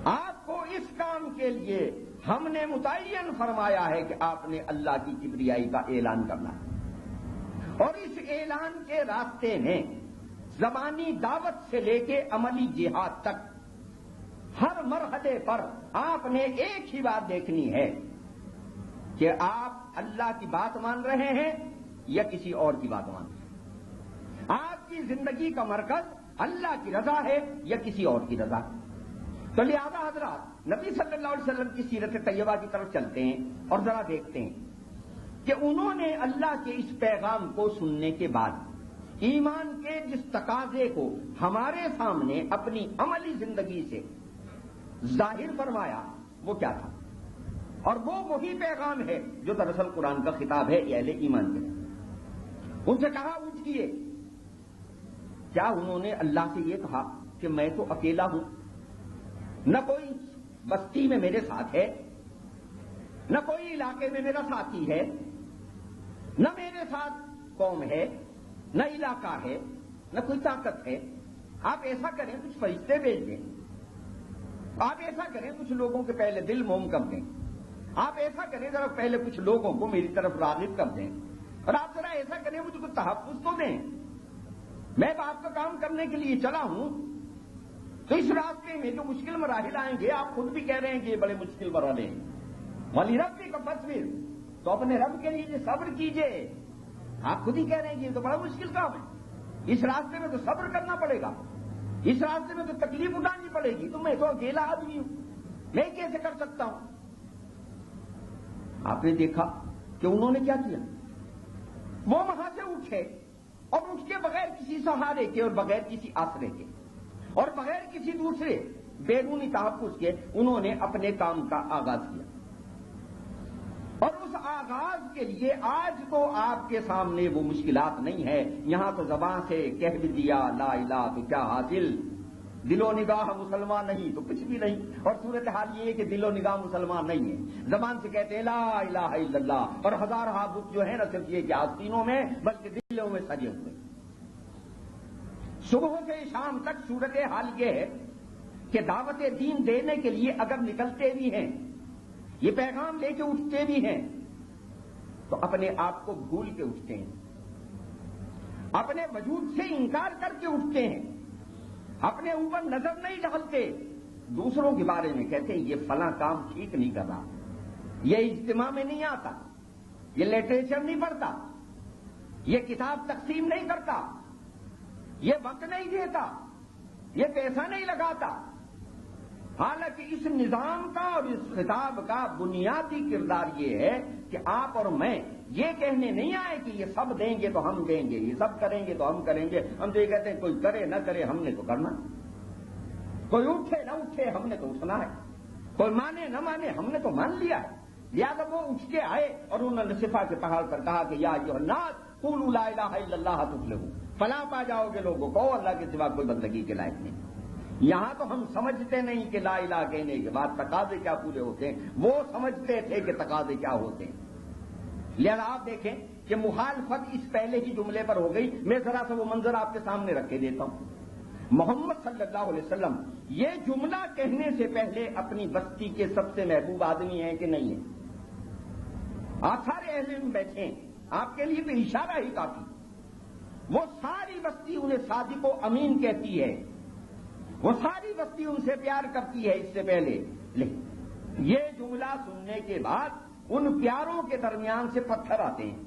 [SPEAKER 3] آپ کو اس کام کے لیے ہم نے متعین فرمایا ہے کہ آپ نے اللہ کی کبریائی کا اعلان کرنا ہے، اور اس اعلان کے راستے میں زبانی دعوت سے لے کے عملی جہاد تک ہر مرحلے پر آپ نے ایک ہی بات دیکھنی ہے کہ آپ اللہ کی بات مان رہے ہیں یا کسی اور کی بات مان رہے ہیں، آپ کی زندگی کا مرکز اللہ کی رضا ہے یا کسی اور کی رضا۔ تو لہذا حضرات، نبی صلی اللہ علیہ وسلم کی سیرت طیبہ کی طرف چلتے ہیں اور ذرا دیکھتے ہیں کہ انہوں نے اللہ کے اس پیغام کو سننے کے بعد ایمان کے جس تقاضے کو ہمارے سامنے اپنی عملی زندگی سے ظاہر فرمایا وہ کیا تھا، اور وہ وہی پیغام ہے جو دراصل قرآن کا خطاب ہے اہل ایمان کے۔ ان سے کہا اٹھیے، کیا انہوں نے اللہ سے یہ کہا کہ میں تو اکیلا ہوں، نہ کوئی بستی میں میرے ساتھ ہے، نہ کوئی علاقے میں میرا ساتھی ہے، نہ میرے ساتھ قوم ہے، نہ علاقہ ہے، نہ کوئی طاقت ہے، آپ ایسا کریں کچھ فرشتے بھیج دیں، آپ ایسا کریں کچھ لوگوں کے پہلے دل موم کر دیں، آپ ایسا کریں ذرا پہلے کچھ لوگوں کو میری طرف راغب کر دیں، اور آپ ذرا ایسا کریں مجھے کچھ تحفظ تو دیں، میں آپ کا کام کرنے کے لیے چلا ہوں۔ تو اس راستے میں جو مشکل مراحل آئیں گے، آپ خود بھی کہہ رہے ہیں کہ یہ بڑے مشکل مرحلے ہیں، وَلِرَبِّكَ فَاصْبِرْ، تو اپنے رب کے لیے صبر کیجئے۔ آپ خود ہی کہہ رہے ہیں کہ یہ تو بڑا مشکل کام ہے، اس راستے میں تو صبر کرنا پڑے گا، اس راستے میں تو تکلیف اٹھانی پڑے گی، تو میں تو اکیلا آدمی ہوں، میں کیسے کر سکتا ہوں۔ آپ نے دیکھا کہ انہوں نے کیا کیا، وہ وہاں سے اٹھے اور اٹھ کے بغیر کسی سہارے کے اور بغیر کسی آسرے کے اور بغیر کسی دوسرے بیرونی تحفظ کے انہوں نے اپنے کام کا آغاز کیا، اور اس آغاز کے لیے آج تو آپ کے سامنے وہ مشکلات نہیں ہے، یہاں تو زبان سے کہہ بھی دیا لا الہ تو کیا حاصل، دل و نگاہ مسلمان نہیں تو کچھ بھی نہیں، اور صورتحال یہ ہے کہ دل و نگاہ مسلمان نہیں ہے، زبان سے کہتے ہیں لا الہ الا اللہ، اور ہزارہ بت جو ہے نہ صرف یہ کہ آستینوں میں بلکہ دلوں میں سجے ہوئے۔ صبح سے شام تک صورتحال یہ ہے کہ دعوت دین دینے کے لیے اگر نکلتے بھی ہیں، یہ پیغام لے کے اٹھتے بھی ہیں، تو اپنے آپ کو بھول کے اٹھتے ہیں، اپنے وجود سے انکار کر کے اٹھتے ہیں، اپنے اوپر نظر نہیں ڈالتے، دوسروں کے بارے میں کہتے ہیں یہ فلاں کام ٹھیک نہیں کر رہا، یہ اجتماع میں نہیں آتا، یہ لٹریچر نہیں پڑھتا، یہ کتاب تقسیم نہیں کرتا، یہ وقت نہیں دیتا، یہ پیسہ نہیں لگاتا۔ حالانکہ اس نظام کا اور اس خطاب کا بنیادی کردار یہ ہے کہ آپ اور میں یہ کہنے نہیں آئے کہ یہ سب دیں گے تو ہم دیں گے، یہ سب کریں گے تو ہم کریں گے. ہم تو یہ کہتے ہیں کوئی کرے نہ کرے ہم نے تو کرنا، کوئی اٹھے نہ اٹھے ہم نے تو اٹھنا ہے، کوئی مانے نہ مانے ہم نے تو مان لیا ہے. لہٰذا وہ اٹھ کے آئے اور انہوں نے صفا کے پہاڑ پر کہا کہ یا ایھا الناس قولوا لا الہ الا اللہ تفلحوا، فلاح پا جاؤ گے لوگوں کو، اللہ کے سوا کوئی بندگی کے لائق نہیں. یہاں تو ہم سمجھتے نہیں کہ لا الہ کہنے کے بعد تقاضے کیا پورے ہوتے ہیں، وہ سمجھتے تھے کہ تقاضے کیا ہوتے ہیں. لہذا آپ دیکھیں کہ مخالفت اس پہلے ہی جملے پر ہو گئی. میں ذرا سا وہ منظر آپ کے سامنے رکھ کے دیتا ہوں. محمد صلی اللہ علیہ وسلم یہ جملہ کہنے سے پہلے اپنی بستی کے سب سے محبوب آدمی ہیں کہ نہیں ہیں؟ آپ سارے اہل علم بیٹھے ہیں، آپ کے لیے تو اشارہ ہی کافی. وہ ساری بستی انہیں صادق و امین کہتی ہے، وہ ساری بستی ان سے پیار کرتی ہے اس سے پہلے. لیکن یہ جملہ سننے کے بعد ان پیاروں کے درمیان سے پتھر آتے ہیں.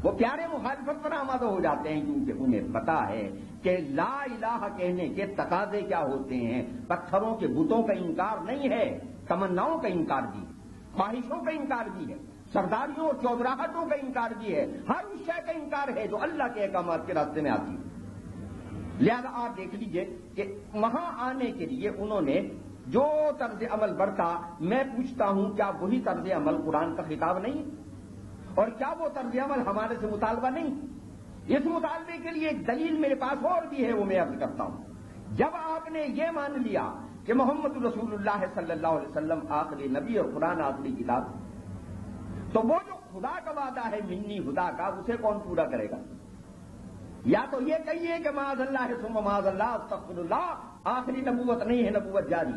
[SPEAKER 3] وہ پیارے مخالفت پر آمادہ ہو جاتے ہیں کیونکہ انہیں پتا ہے کہ لا الہ کہنے کے تقاضے کیا ہوتے ہیں. پتھروں کے بتوں کا انکار نہیں ہے، تمناؤں کا انکار بھی ہے، خواہشوں کا انکار بھی ہے، سرداریوں اور چودراہٹوں کا انکار بھی ہے، ہر اس شے کا انکار ہے جو اللہ کے احکامات کے راستے میں آتی ہے. لہذا آپ دیکھ لیجئے کہ وہاں آنے کے لیے انہوں نے جو طرز عمل برتا، میں پوچھتا ہوں کیا وہی طرز عمل قرآن کا خطاب نہیں؟ اور کیا وہ طرز عمل ہمارے سے مطالبہ نہیں؟ اس مطالبے کے لیے ایک دلیل میرے پاس اور بھی ہے، وہ میں عرض کرتا ہوں. جب آپ نے یہ مان لیا کہ محمد رسول اللہ صلی اللہ علیہ وسلم آخری نبی اور قرآن آخری کتاب، تو وہ جو خدا کا وعدہ ہے منی خدا کا، اسے کون پورا کرے گا؟ یا تو یہ کہیے کہ معاذ اللہ ثم معاذ اللہ استغفر اللہ، آخری نبوت نہیں ہے، نبوت جاری.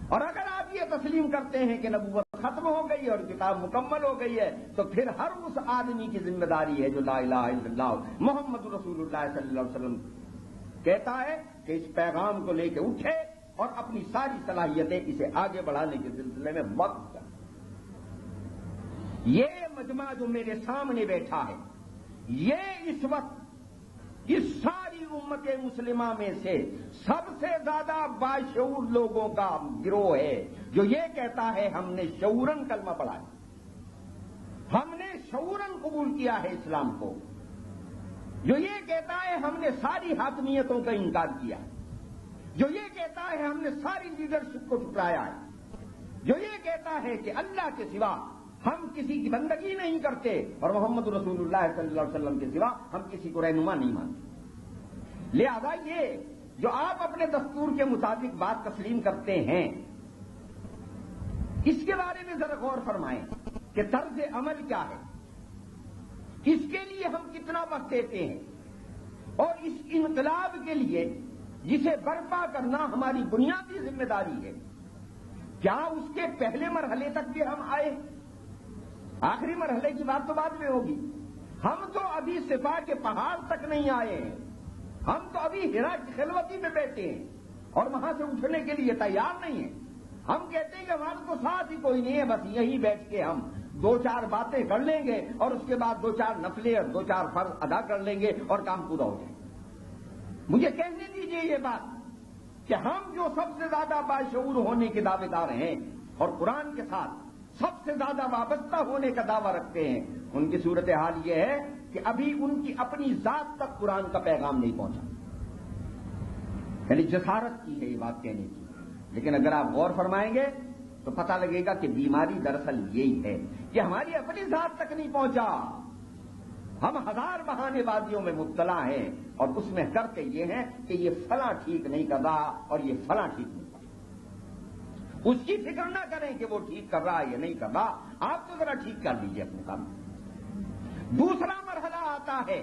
[SPEAKER 3] اور اگر آپ یہ تسلیم کرتے ہیں کہ نبوت ختم ہو گئی اور کتاب مکمل ہو گئی ہے، تو پھر ہر اس آدمی کی ذمہ داری ہے جو لا الہ الا اللہ محمد رسول اللہ صلی اللہ علیہ وسلم کہتا ہے کہ اس پیغام کو لے کے اٹھے اور اپنی ساری صلاحیتیں اسے آگے بڑھانے کے سلسلے میں وقف کرے. یہ مجمع جو میرے سامنے بیٹھا ہے، یہ اس وقت اس ساری امت مسلمہ میں سے سب سے زیادہ باشعور لوگوں کا گروہ ہے جو یہ کہتا ہے ہم نے شعوراً کلمہ پڑھا ہے، ہم نے شعوراً قبول کیا ہے اسلام کو، جو یہ کہتا ہے ہم نے ساری حاکمیتوں کا انکار کیا ہے، جو یہ کہتا ہے ہم نے ساری لیڈرشپ کو ٹھکرایا ہے، جو یہ کہتا ہے کہ اللہ کے سوا ہم کسی کی بندگی نہیں کرتے اور محمد رسول اللہ صلی اللہ علیہ وسلم کے سوا ہم کسی کو رہنما نہیں مانتے. لہذا یہ جو آپ اپنے دستور کے مطابق بات تسلیم کرتے ہیں، اس کے بارے میں ذرا غور فرمائیں کہ طرز عمل کیا ہے، اس کے لیے ہم کتنا وقت دیتے ہیں، اور اس انقلاب کے لیے جسے برپا کرنا ہماری بنیادی ذمہ داری ہے، کیا اس کے پہلے مرحلے تک بھی ہم آئے؟ آخری مرحلے کی بات تو بعد میں ہوگی. ہم تو ابھی صفا کے پہاڑ تک نہیں آئے ہیں، ہم تو ابھی ہرا کی خلوتی میں بیٹھے ہیں اور وہاں سے اٹھنے کے لیے تیار نہیں ہیں. ہم کہتے ہیں کہ ہمارے تو ساتھ ہی کوئی نہیں ہے، بس یہیں بیٹھ کے ہم دو چار باتیں کر لیں گے اور اس کے بعد دو چار نفلیں اور دو چار فرض ادا کر لیں گے اور کام پورا ہو جائے. مجھے کہنے دیجیے یہ بات کہ ہم جو سب سے زیادہ باشعور ہونے کے دعوے دار ہیں اور قرآن کے ساتھ سب سے زیادہ وابستہ ہونے کا دعویٰ رکھتے ہیں، ان کی صورتحال یہ ہے کہ ابھی ان کی اپنی ذات تک قرآن کا پیغام نہیں پہنچا. یعنی جسارت کی ہے یہ بات کہنے کی. لیکن اگر آپ غور فرمائیں گے تو پتہ لگے گا کہ بیماری دراصل یہی ہے کہ ہماری اپنی ذات تک نہیں پہنچا. ہم ہزار بہانے بازیوں میں مبتلا ہیں اور اس میں کرتے یہ ہیں کہ یہ فلاں ٹھیک نہیں کر رہا اور یہ فلاں ٹھیک نہیں کر رہا. اس کی فکر نہ کریں کہ وہ ٹھیک کر رہا ہے یا نہیں کر رہا، آپ تو ذرا ٹھیک کر لیجیے اپنے کام. دوسرا مرحلہ آتا ہے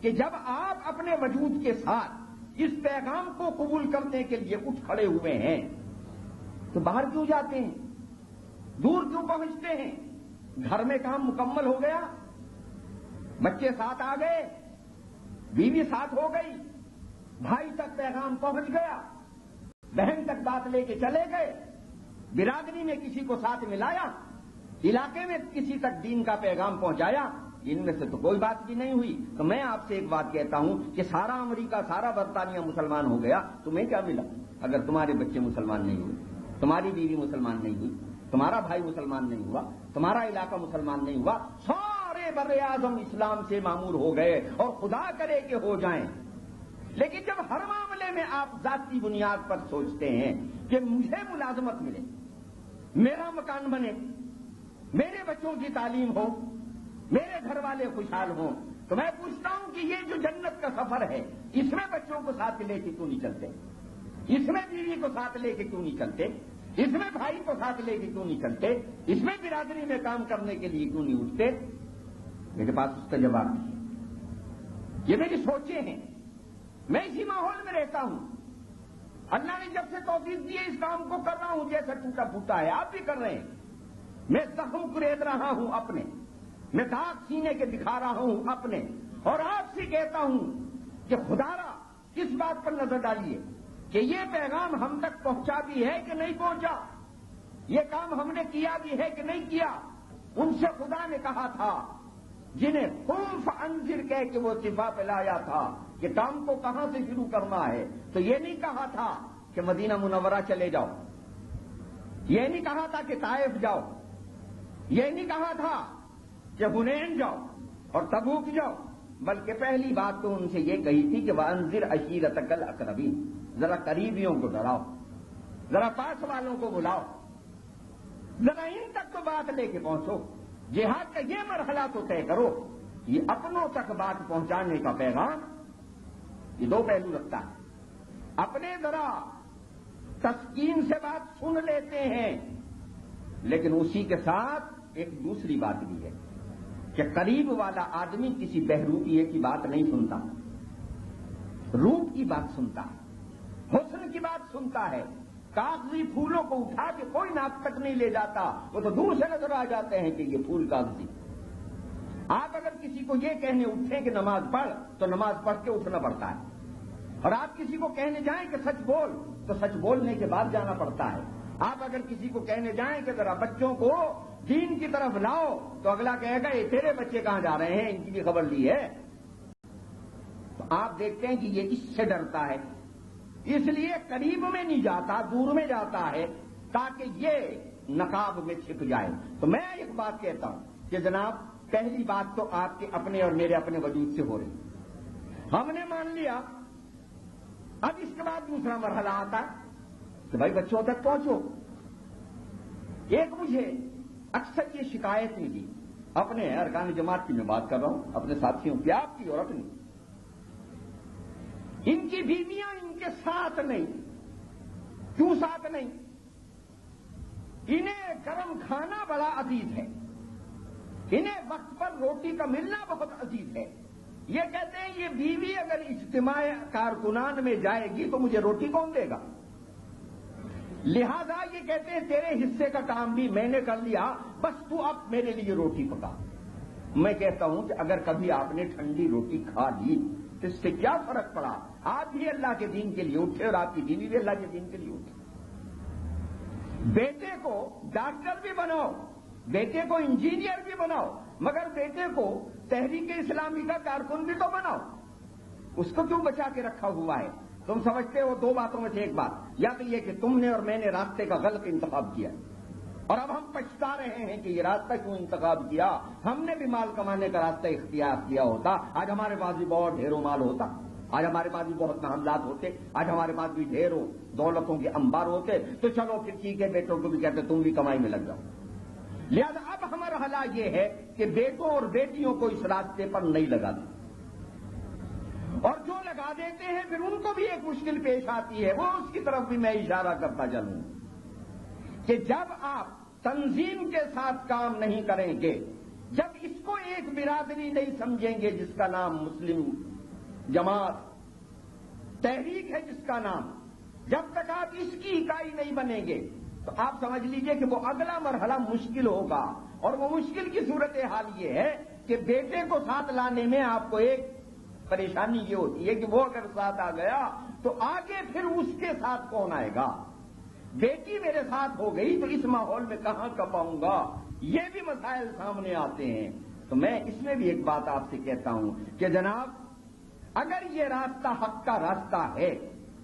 [SPEAKER 3] کہ جب آپ اپنے وجود کے ساتھ اس پیغام کو قبول کرنے کے لیے اٹھ کھڑے ہوئے ہیں تو باہر کیوں جاتے ہیں، دور کیوں پہنچتے ہیں؟ گھر میں کام مکمل ہو گیا، بچے ساتھ آ گئے، بیوی ساتھ ہو گئی، بھائی تک پیغام پہنچ گیا، بہن تک بات لے کے چلے گئے، برادری میں کسی کو ساتھ ملایا، علاقے میں کسی تک دین کا پیغام پہنچایا، ان میں سے تو کوئی بات بھی نہیں ہوئی. تو میں آپ سے ایک بات کہتا ہوں کہ سارا امریکہ سارا برطانیہ مسلمان ہو گیا، تمہیں کیا ملا اگر تمہارے بچے مسلمان نہیں ہوئے، تمہاری بیوی مسلمان نہیں ہوئی، تمہارا بھائی مسلمان نہیں ہوا؟ تمہارا علاقہ مسلمان نہیں ہوا، سارے بر اعظم اسلام سے معمور ہو گئے اور خدا کرے کہ ہو جائیں۔ لیکن جب ہر معاملے میں آپ ذاتی بنیاد پر سوچتے ہیں کہ مجھے ملازمت ملے، میرا مکان بنے، میرے بچوں کی تعلیم ہو، میرے گھر والے خوشحال ہوں، تو میں پوچھتا ہوں کہ یہ جو جنت کا سفر ہے، اس میں بچوں کو ساتھ لے کے کیوں نہیں چلتے؟ اس میں بیوی کو ساتھ لے کے کیوں نہیں چلتے؟ اس میں بھائی کو ساتھ لے کے کیوں نہیں چلتے؟ اس میں برادری میں کام کرنے کے لیے کیوں نہیں اٹھتے؟ میرے پاس اس کا جواب نہیں۔ یہ میری سوچیں ہیں، میں اسی ماحول میں رہتا ہوں، اللہ نے جب سے توفیق دی ہے اس کام کو کر رہا ہوں، جیسا ٹوٹا پھوٹا ہے آپ بھی کر رہے ہیں۔ میں زخم کرید رہا ہوں اپنے، میں داغ سینے کے دکھا رہا ہوں اپنے، اور آپ سے کہتا ہوں کہ خدا را کس بات پر نظر ڈالیے کہ یہ پیغام ہم تک پہنچا بھی ہے کہ نہیں پہنچا، یہ کام ہم نے کیا بھی ہے کہ نہیں کیا۔ ان سے خدا نے کہا تھا جنہیں قم فانذر کہہ کے وہ صفا پہ لایا تھا کہ کام کو کہاں سے شروع کرنا ہے، تو یہ نہیں کہا تھا کہ مدینہ منورہ چلے جاؤ، یہ نہیں کہا تھا کہ طائف جاؤ، یہ نہیں کہا تھا کہ حنین جاؤ اور تبوک جاؤ، بلکہ پہلی بات تو ان سے یہ کہی تھی کہ وانذر عشیرتک الاقربین، ذرا قریبیوں کو ڈراؤ، ذرا پاس والوں کو بلاؤ، ذرا ان تک تو بات لے کے پہنچو۔ جہاد کا یہ مرحلہ تو طے کرو۔ یہ اپنوں تک بات پہنچانے کا پیغام یہ دو پہلو رکھتا ہے۔ اپنے ذرا تسکین سے بات سن لیتے ہیں، لیکن اسی کے ساتھ ایک دوسری بات بھی ہے کہ قریب والا آدمی کسی بہروپیے کی بات نہیں سنتا، روپ کی بات سنتا ہے، حسن کی بات سنتا ہے۔ کاغذی پھولوں کو اٹھا کے کوئی ناک تک نہیں لے جاتا، وہ تو دور سے نظر آ جاتے ہیں کہ یہ پھول کاغذی۔ آپ اگر کسی کو یہ کہنے اٹھیں کہ نماز پڑھ تو نماز پڑھ کے اٹھنا پڑتا ہے، اور آپ کسی کو کہنے جائیں کہ سچ بول تو سچ بولنے کے بعد جانا پڑتا ہے۔ آپ اگر کسی کو کہنے جائیں کہ ذرا بچوں کو دین کی طرف لاؤ تو اگلا کہے گا یہ تیرے بچے کہاں جا رہے ہیں، ان کی بھی خبر لی ہے۔ تو آپ دیکھتے ہیں کہ یہ اس سے ڈرتا ہے، اس لیے قریب میں نہیں جاتا، دور میں جاتا ہے تاکہ یہ نقاب میں چھپ جائے۔ تو میں ایک بات کہتا ہوں کہ جناب پہلی بات تو آپ کے اپنے اور میرے اپنے وجود سے ہو رہی، ہم نے مان لیا۔ اب اس کے بعد دوسرا مرحلہ آتا ہے کہ بھائی بچوں تک پہنچو۔ ایک مجھے اکثر یہ شکایت ملی، اپنے ارکان جماعت کی میں بات کر رہا ہوں، اپنے ساتھیوں کی، آپ کی اور اپنی، ان کی بیویاں ان کے ساتھ نہیں۔ کیوں ساتھ نہیں؟ انہیں گرم کھانا بڑا عزیز ہے، انہیں وقت پر روٹی کا ملنا بہت عزیز ہے۔ یہ کہتے ہیں یہ بیوی اگر اجتماع کارکنان میں جائے گی تو مجھے روٹی کون دے گا؟ لہذا یہ کہتے ہیں تیرے حصے کا کام بھی میں نے کر لیا، بس تو اب میرے لیے روٹی پکا۔ میں کہتا ہوں کہ اگر کبھی آپ نے ٹھنڈی روٹی کھا لی تو اس سے کیا فرق پڑا؟ آپ بھی اللہ کے دین کے لیے اٹھے اور آپ کی بیوی بھی اللہ کے دین کے لیے اٹھے۔ بیٹے کو ڈاکٹر بھی بناؤ، بیٹے کو انجینئر بھی بناؤ، مگر بیٹے کو تحریک اسلامی کا کارکن بھی تو بناؤ۔ اس کو کیوں بچا کے رکھا ہوا ہے؟ تم سمجھتے ہو دو باتوں میں سے ایک بات، یا تو یہ کہ تم نے اور میں نے راستے کا غلط انتخاب کیا اور اب ہم پچھتا رہے ہیں کہ یہ راستہ کیوں انتخاب کیا، ہم نے بھی مال کمانے کا راستہ اختیار کیا ہوتا، آج ہمارے پاس بھی بہت ڈھیروں مال ہوتا، آج ہمارے پاس بھی بہت معاملات ہوتے، آج ہمارے پاس بھی ڈھیروں دولتوں کے انبار ہوتے۔ تو چلو پھر ٹھیک ہے، بیٹوں کو بھی کہتے تم بھی کمائی میں لگ جاؤ۔ لہذا اب ہمارا مرحلہ یہ ہے کہ بیٹوں اور بیٹیوں کو اس راستے پر نہیں لگا دیں، اور جو لگا دیتے ہیں پھر ان کو بھی ایک مشکل پیش آتی ہے، وہ اس کی طرف بھی میں اشارہ کرتا چلوں کہ جب آپ تنظیم کے ساتھ کام نہیں کریں گے، جب اس کو ایک برادری نہیں سمجھیں گے جس کا نام مسلم جماعت تحریک ہے، جس کا نام، جب تک آپ اس کی اکائی نہیں بنیں گے تو آپ سمجھ لیجئے کہ وہ اگلا مرحلہ مشکل ہوگا، اور وہ مشکل کی صورتحال یہ ہے کہ بیٹے کو ساتھ لانے میں آپ کو ایک پریشانی یہ ہوتی ہے کہ وہ اگر ساتھ آ گیا تو آگے پھر اس کے ساتھ کون آئے گا؟ بیٹی میرے ساتھ ہو گئی تو اس ماحول میں کہاں کپاؤں گا؟ یہ بھی مسائل سامنے آتے ہیں۔ تو میں اس میں بھی ایک بات آپ سے کہتا ہوں کہ جناب اگر یہ راستہ حق کا راستہ ہے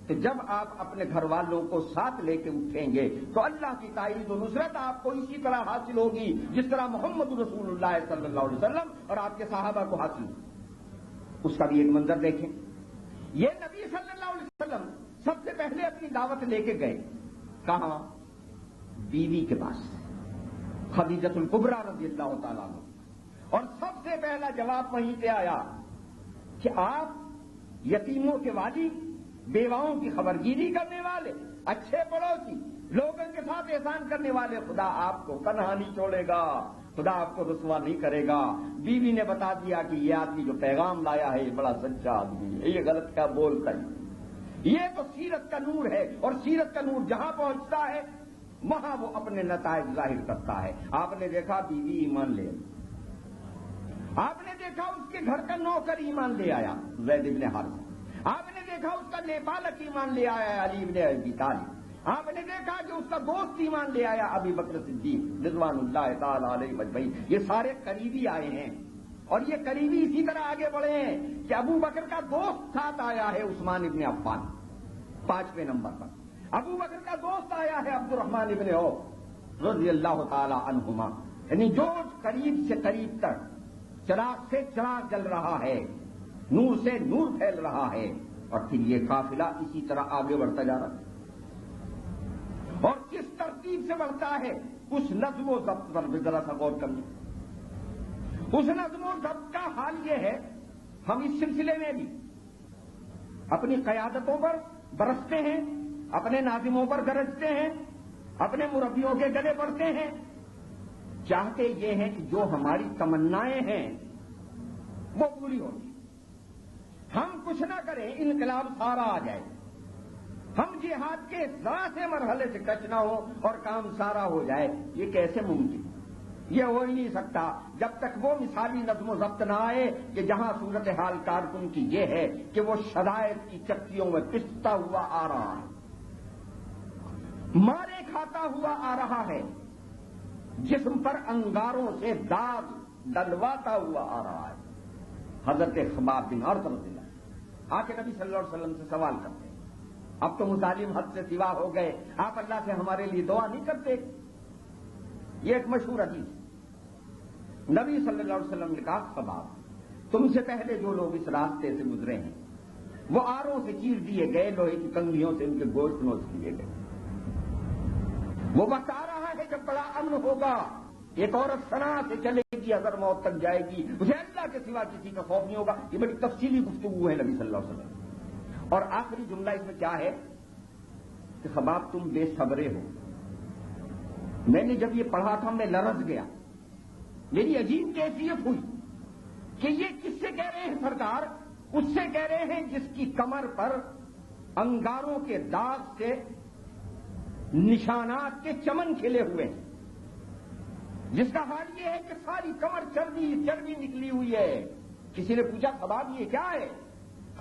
[SPEAKER 3] تو جب آپ اپنے گھر والوں کو ساتھ لے کے اٹھیں گے تو اللہ کی تائید و نصرت آپ کو اسی طرح حاصل ہوگی جس طرح محمد رسول اللہ صلی اللہ علیہ وسلم اور آپ کے صحابہ کو حاصل ہوگی۔ اس کا بھی ایک منظر دیکھیں۔ یہ نبی صلی اللہ علیہ وسلم سب سے پہلے اپنی دعوت لے کے گئے کہاں؟ بیوی کے پاس، خدیجۃ الکبریٰ رضی اللہ تعالیٰ عنہ، اور سب سے پہلا جواب وہیں سے آیا کہ آپ یتیموں کے والی، بیواؤں کی خبرگیری کرنے والے، اچھے پڑوسی، لوگوں کے ساتھ احسان کرنے والے، خدا آپ کو تنہا نہیں چھوڑے گا، خدا آپ کو رسوا نہیں کرے گا۔ بیوی نے بتا دیا کہ یہ آدمی جو پیغام لایا ہے یہ بڑا سچا آدمی ہے، یہ غلط کیا بولتا ہے۔ یہ تو سیرت کا نور ہے، اور سیرت کا نور جہاں پہنچتا ہے وہاں وہ اپنے نتائج ظاہر کرتا ہے۔ آپ نے دیکھا بیوی ایمان لے آئی، آپ نے دیکھا اس کے گھر کا نوکر ایمان لے آیا زید بن حارثہ، آپ نے دیکھا اس کا نیپالک ایمان لے آیا علی بن ابی طالب، آپ نے دیکھا کہ اس کا دوست ایمان لے آیا ابی بکر صدیق رضوان اللہ تعالی علیہ اجمعین۔ یہ سارے قریبی آئے ہیں، اور یہ قریبی اسی طرح آگے بڑھے ہیں کہ ابو بکر کا دوست ساتھ آیا ہے عثمان ابن عفان 5ویں نمبر پر، ابو بکر کا دوست آیا ہے عبد الرحمن ابن عوف رضی اللہ تعالی عنہما۔ یعنی جو قریب سے قریب تک چراغ سے چراغ جل رہا ہے، نور سے نور پھیل رہا ہے، اور پھر یہ قافلہ اسی طرح آگے بڑھتا جا رہا ہے۔ اور کس ترتیب سے بڑھتا ہے اس نظم و ضبط پر بھی ذرا سا غور کریں۔ اس نظم و ضبط کا حال یہ ہے، ہم اس سلسلے میں بھی اپنی قیادتوں پر برستے ہیں، اپنے ناظموں پر گرجتے ہیں، اپنے مربیوں کے گلے پڑتے ہیں، چاہتے یہ ہیں کہ جو ہماری تمنائیں ہیں وہ پوری ہوں۔ ہم کچھ نہ کریں، انقلاب سارا آ جائے، ہم جہاد کے ذرا سے مرحلے سے کچھ نہ ہو اور کام سارا ہو جائے، یہ کیسے ممکن؟ یہ ہو ہی نہیں سکتا جب تک وہ مثالی نظم و ضبط نہ آئے کہ جہاں صورتحال کارکن کی یہ ہے کہ وہ شرائط کی چکیوں میں پستا ہوا آ رہا ہے، مارے کھاتا ہوا آ رہا ہے، جسم پر انگاروں سے داغ ڈلواتا ہوا آ رہا ہے۔ حضرت خباب بن عرط رضی اللہ آ کے نبی صلی اللہ علیہ وسلم سے سوال کرتے ہیں، اب تو مظالم حد سے سوا ہو گئے، آپ اللہ سے ہمارے لیے دعا نہیں کرتے؟ یہ ایک مشہور حدیث۔ نبی صلی اللہ علیہ وسلم نے کہا، خباب تم سے پہلے جو لوگ اس راستے سے گزرے ہیں وہ آروں سے چیر دیے گئے، لوہے کی کنگھیوں سے ان کے گوشت نوچ دیے گئے۔ وہ وقت آ رہا ہے جب بڑا امن ہوگا، ایک عورت سنا سے چلے گی، اگر موت تک جائے گی، اسے اللہ کے سوا کسی کا خوف نہیں ہوگا۔ یہ بڑی تفصیلی گفتگو ہے نبی صلی اللہ علیہ وسلم۔ اور آخری جملہ اس میں کیا ہے کہ خباب تم بے صبرے ہو۔ میں نے جب یہ پڑھا تھا میں لرز گیا، میری عجیب کیفیت ہوئی کہ یہ کس سے کہہ رہے ہیں سرکار؟ اس سے کہہ رہے ہیں جس کی کمر پر انگاروں کے داغ سے نشانات کے چمن کھلے ہوئے ہیں، جس کا حال یہ ہے کہ ساری کمر چربی چربی نکلی ہوئی ہے۔ کسی نے پوچھا، خباب یہ کیا ہے؟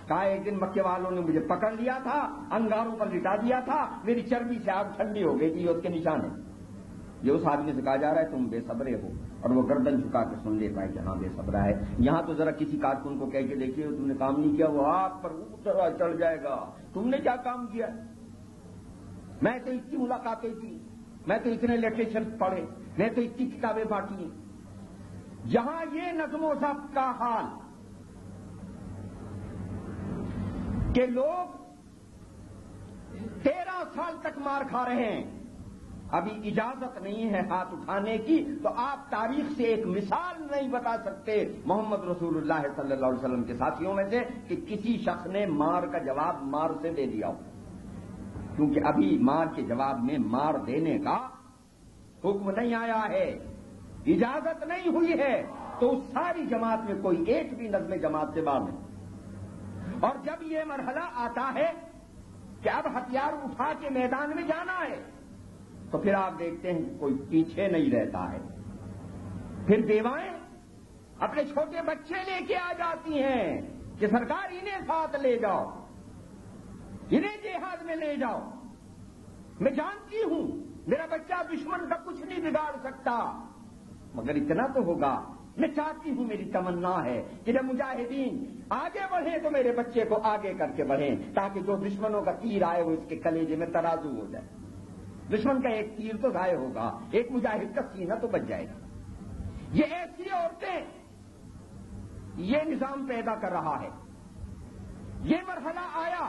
[SPEAKER 3] کہا ایک دن مکے والوں نے مجھے پکڑ لیا تھا، انگاروں پر لٹا دیا تھا، میری چربی سے آگ ٹھنڈی ہو گئی تھی، یہ اس کے نشان ہے۔ یہ اس آدمی سے کہا جا رہا ہے تم بے صبرے ہو، اور وہ گردن جھکا کے سن لیتا ہے کہ ہاں بے صبرا ہے۔ یہاں تو ذرا کسی کارکن کو کہہ کے دیکھیے تم نے کام نہیں کیا، وہ آپ پر چڑھ جائے گا، تم نے کیا کام کیا؟ میں تو اتنی ملاقاتیں کی، میں تو اتنے لٹریچر پڑھے، میں تو اتنی کتابیں بانٹی ہیں۔ جہاں یہ نظم و ضبط کا حال کہ لوگ 13 سال تک مار کھا رہے ہیں، ابھی اجازت نہیں ہے ہاتھ اٹھانے کی، تو آپ تاریخ سے ایک مثال نہیں بتا سکتے محمد رسول اللہ صلی اللہ علیہ وسلم کے ساتھیوں میں سے کہ کسی شخص نے مار کا جواب مار سے دے دیا ہو، کیونکہ ابھی مار کے جواب میں مار دینے کا حکم نہیں آیا ہے، اجازت نہیں ہوئی ہے، تو اس ساری جماعت میں کوئی ایک بھی نظم جماعت سے باہر نہیں۔ اور جب یہ مرحلہ آتا ہے کہ اب ہتھیار اٹھا کے میدان میں جانا ہے، تو پھر آپ دیکھتے ہیں کہ کوئی پیچھے نہیں رہتا ہے۔ پھر بیوائیں اپنے چھوٹے بچے لے کے آ جاتی ہیں کہ سرکار انہیں ساتھ لے جاؤ، انہیں جہاد میں لے جاؤ، میں جانتی ہوں میرا بچہ دشمن کا کچھ نہیں بگاڑ سکتا، مگر اتنا تو ہوگا میں چاہتی ہوں، میری تمنا ہے کہ جب مجاہدین آگے بڑھیں تو میرے بچے کو آگے کر کے بڑھیں، تاکہ جو دشمنوں کا تیر آئے وہ اس کے کلیجے میں ترازو ہو جائے۔ دشمن کا ایک تیر تو ضائع ہوگا، ایک مجاہد کا سینہ تو بچ جائے گا۔ یہ ایسی عورتیں یہ نظام پیدا کر رہا ہے۔ یہ مرحلہ آیا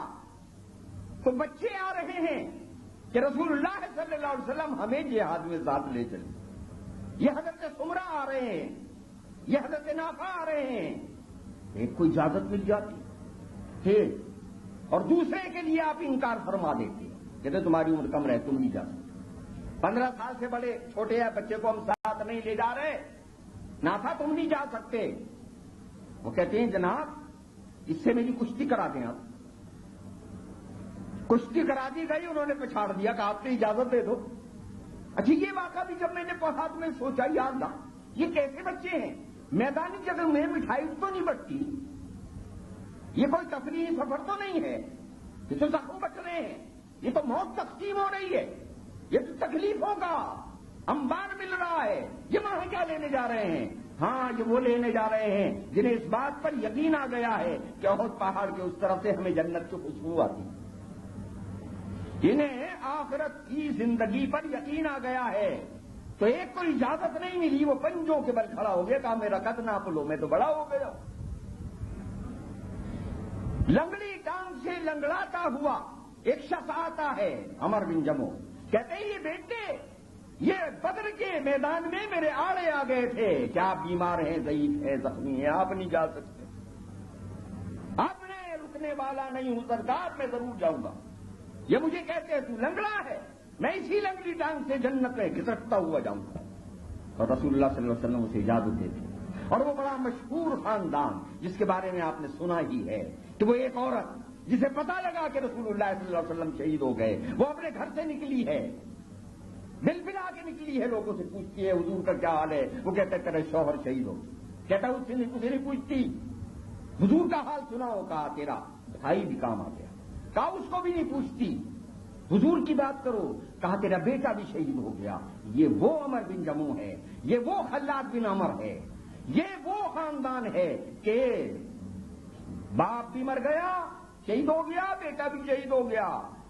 [SPEAKER 3] تو بچے آ رہے ہیں کہ رسول اللہ صلی اللہ علیہ وسلم ہمیں جہاد میں ذات لے چلے۔ یہ حضرت سمرہ آ رہے ہیں، یہ حضرت نافع آ رہے ہیں۔ ایک کو اجازت مل جاتی ہے اور دوسرے کے لیے آپ انکار فرما دیتے ہیں، کہتے تمہاری عمر کم رہے، تم نہیں جا سکتے۔ 15 سال سے بڑے چھوٹے ہیں بچے کو ہم ساتھ نہیں لے جا رہے، نافع تم نہیں جا سکتے۔ وہ کہتے ہیں جناب اس سے میری کشتی کرا دیں آپ۔ کشتی کرا دی گئی، انہوں نے پچھاڑ دیا کہ آپ نے اجازت دے دو۔ اچھا یہ واقعہ بھی جب میں نے پڑھا تو میں سوچا یا اللہ یہ کیسے بچے ہیں؟ میدانی جگہ میں مٹھائی تو نہیں بٹتی، یہ کوئی تفریحی سفر تو نہیں ہے، یہ تو زخم بچ رہے ہیں، یہ تو موت تقسیم ہو رہی ہے، یہ تو تکلیفوں کا انبار مل رہا ہے۔ یہ وہاں کیا لینے جا رہے ہیں؟ ہاں یہ وہ لینے جا رہے ہیں جنہیں اس بات پر یقین آ گیا ہے کہ احد پہاڑ کے اس طرف سے ہمیں جنت کی خوشبو آتی ہے۔ انہیں آخرت کی زندگی پر یقین آ گیا ہے، تو ایک کو اجازت نہیں ملی، وہ پنجوں کے بل کھڑا ہو گیا، کہا میرا قد ناپ لو، میں تو بڑا ہو گیا۔ لنگڑی ٹانگ سے لنگڑاتا ہوا ایک شخص آتا ہے، عمر بن جمو، کہتے ہیں یہ بیٹے یہ بدر کے میدان میں میرے آڑے آ گئے تھے کہ آپ بیمار ہیں، ضعیف ہیں، زخمی ہیں، آپ نہیں جا سکتے۔ آپ نے رکنے والا نہیں ہوں سرکار، میں ضرور جاؤں گا۔ یہ مجھے کہتے ہیں تو لنگڑا ہے، میں اسی لنگڑی ٹانگ سے جنت میں گھسٹتا ہوا جاؤں گا۔ اور رسول اللہ صلی اللہ علیہ وسلم اسے اجازت دیتے۔ اور وہ بڑا مشہور خاندان جس کے بارے میں آپ نے سنا ہی ہے کہ وہ ایک عورت جسے پتا لگا کہ رسول اللہ صلی اللہ علیہ وسلم شہید ہو گئے، وہ اپنے گھر سے نکلی ہے، دل پلا کے نکلی ہے، لوگوں سے پوچھتی ہے حضور کا کیا حال ہے؟ وہ کہتا ہے تیرا شوہر شہید ہو گیا۔ کہتا ہے اس سے نہیں پوچھتی، حضور کا حال سنا ہو؟ کہا تیرا بھائی بھی کام آ گیا۔ کہا اس کو بھی نہیں پوچھتی، حضور کی بات کرو۔ کہا تیرا بیٹا بھی شہید ہو گیا۔ یہ وہ عمر بن جمو ہے، یہ وہ خلاد بن عمر ہے، یہ وہ خاندان ہے کہ باپ بھی مر گیا، شہید ہو گیا، بیٹا بھی شہید ہو گیا،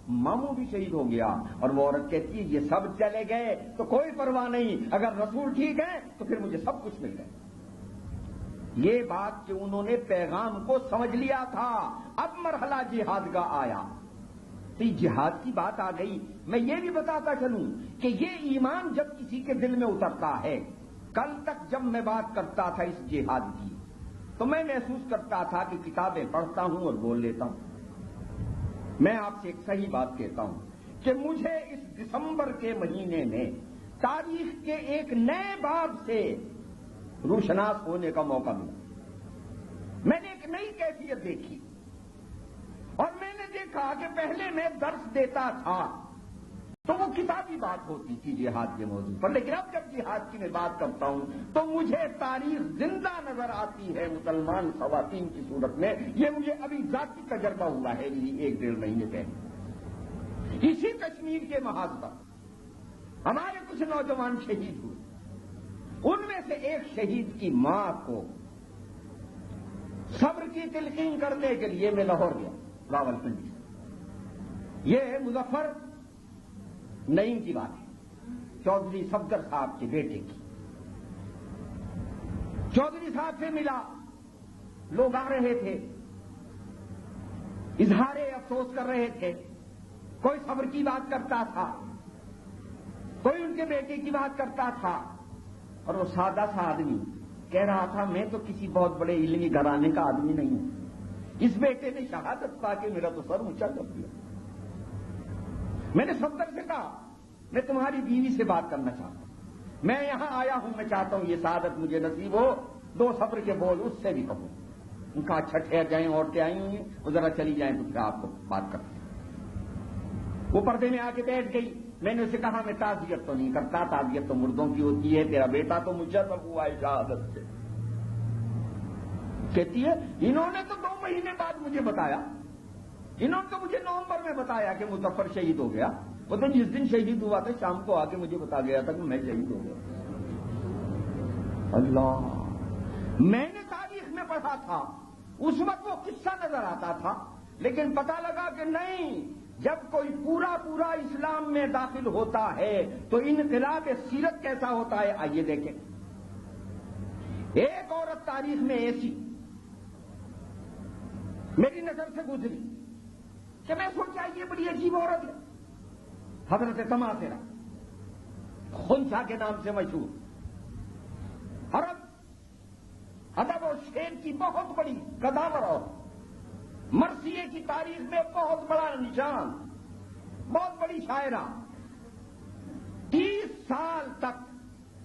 [SPEAKER 3] ماموں بھی شہید ہو گیا۔ اور وہ عورت کہتی ہے یہ سب چلے گئے تو کوئی پرواہ نہیں، اگر رسول ٹھیک ہے تو پھر مجھے سب کچھ مل گئے۔ یہ بات کہ انہوں نے پیغام کو سمجھ لیا تھا۔ اب مرحلہ جہاد کا آیا تو جہاد کی بات آ گئی۔ میں یہ بھی بتاتا چلوں کہ یہ ایمان جب کسی کے دل میں اترتا ہے، کل تک جب میں بات کرتا تھا اس جہاد کی تو میں محسوس کرتا تھا کہ کتابیں پڑھتا ہوں اور بول لیتا ہوں۔ میں آپ سے ایک صحیح بات کہتا ہوں کہ مجھے اس دسمبر کے مہینے میں تاریخ کے ایک نئے باب سے روشناس ہونے کا موقع ملا۔ میں نے ایک نئی کیفیت دیکھی اور میں نے دیکھا کہ پہلے میں درس دیتا تھا تو وہ کتابی بات ہوتی تھی جہاد کے موضوع پر، لیکن اب جب جہاد کی میں بات کرتا ہوں تو مجھے تاریخ زندہ نظر آتی ہے مسلمان خواتین کی صورت میں۔ یہ مجھے ابھی ذاتی تجربہ ہوا ہے 1-1.5 مہینے پہلے۔ اسی کشمیر کے محاذ پر ہمارے کچھ نوجوان شہید ہوئے، ان میں سے ایک شہید کی ماں کو صبر کی تلقین کرنے کے لیے میں لاہور گیا، راولپنڈی سے۔ یہ مظفر نعیم کی بات ہے، چودھری صفدر صاحب کے بیٹے کی۔ چودھری صاحب سے ملا، لوگ آ رہے تھے، اظہار افسوس کر رہے تھے، کوئی صبر کی بات کرتا تھا، کوئی ان کے بیٹے کی بات کرتا تھا، اور وہ سادہ سا آدمی کہہ رہا تھا میں تو کسی بہت بڑے علمی گھرانے کا آدمی نہیں ہوں، اس بیٹے نے شہادت پا کے میرا تو سر اونچا کر دیا۔ میں نے صفدر سے کہا میں تمہاری بیوی سے بات کرنا چاہتا ہوں، میں یہاں آیا ہوں، میں چاہتا ہوں یہ سعادت مجھے نصیب ہو، 2 صبر کے بول اس سے بھی کہوں۔ ان کا اچھا ٹھہر جائیں، عورتیں آئی ہوئی ہیں، وہ ذرا چلی جائیں تو پھر آپ کو بات کرتے ہیں۔ وہ پردے میں آ کے بیٹھ گئی۔ میں نے اسے کہا میں تعزیت تو نہیں کرتا، تعزیت تو مردوں کی ہوتی ہے، تیرا بیٹا تو مجرب ہوا ہے شہادت سے۔ کہتی ہے انہوں نے تو 2 مہینے بعد مجھے بتایا، انہوں نے تو مجھے نومبر میں بتایا کہ مظفر شہید ہو گیا، وہ تو جس دن شہید ہوا تھا شام کو آ کے مجھے بتا گیا تھا کہ میں شہید ہو گیا۔ اللہ میں نے تاریخ میں پڑھا تھا، اس وقت وہ قصہ نظر آتا تھا، لیکن پتہ لگا کہ نہیں، جب کوئی پورا اسلام میں داخل ہوتا ہے تو انقلاب سیرت کیسا ہوتا ہے، آئیے دیکھیں۔ ایک عورت تاریخ میں ایسی میری نظر سے گزری کہ میں سوچا یہ بڑی عجیب عورت ہے، حضرت تماسرا، خنسا کے نام سے مشہور، عرب ادب و شعر کی بہت بڑی قدامر اور مرثیے کی تاریخ میں بہت بڑا نشان، بہت بڑی شاعرہ، 30 سال تک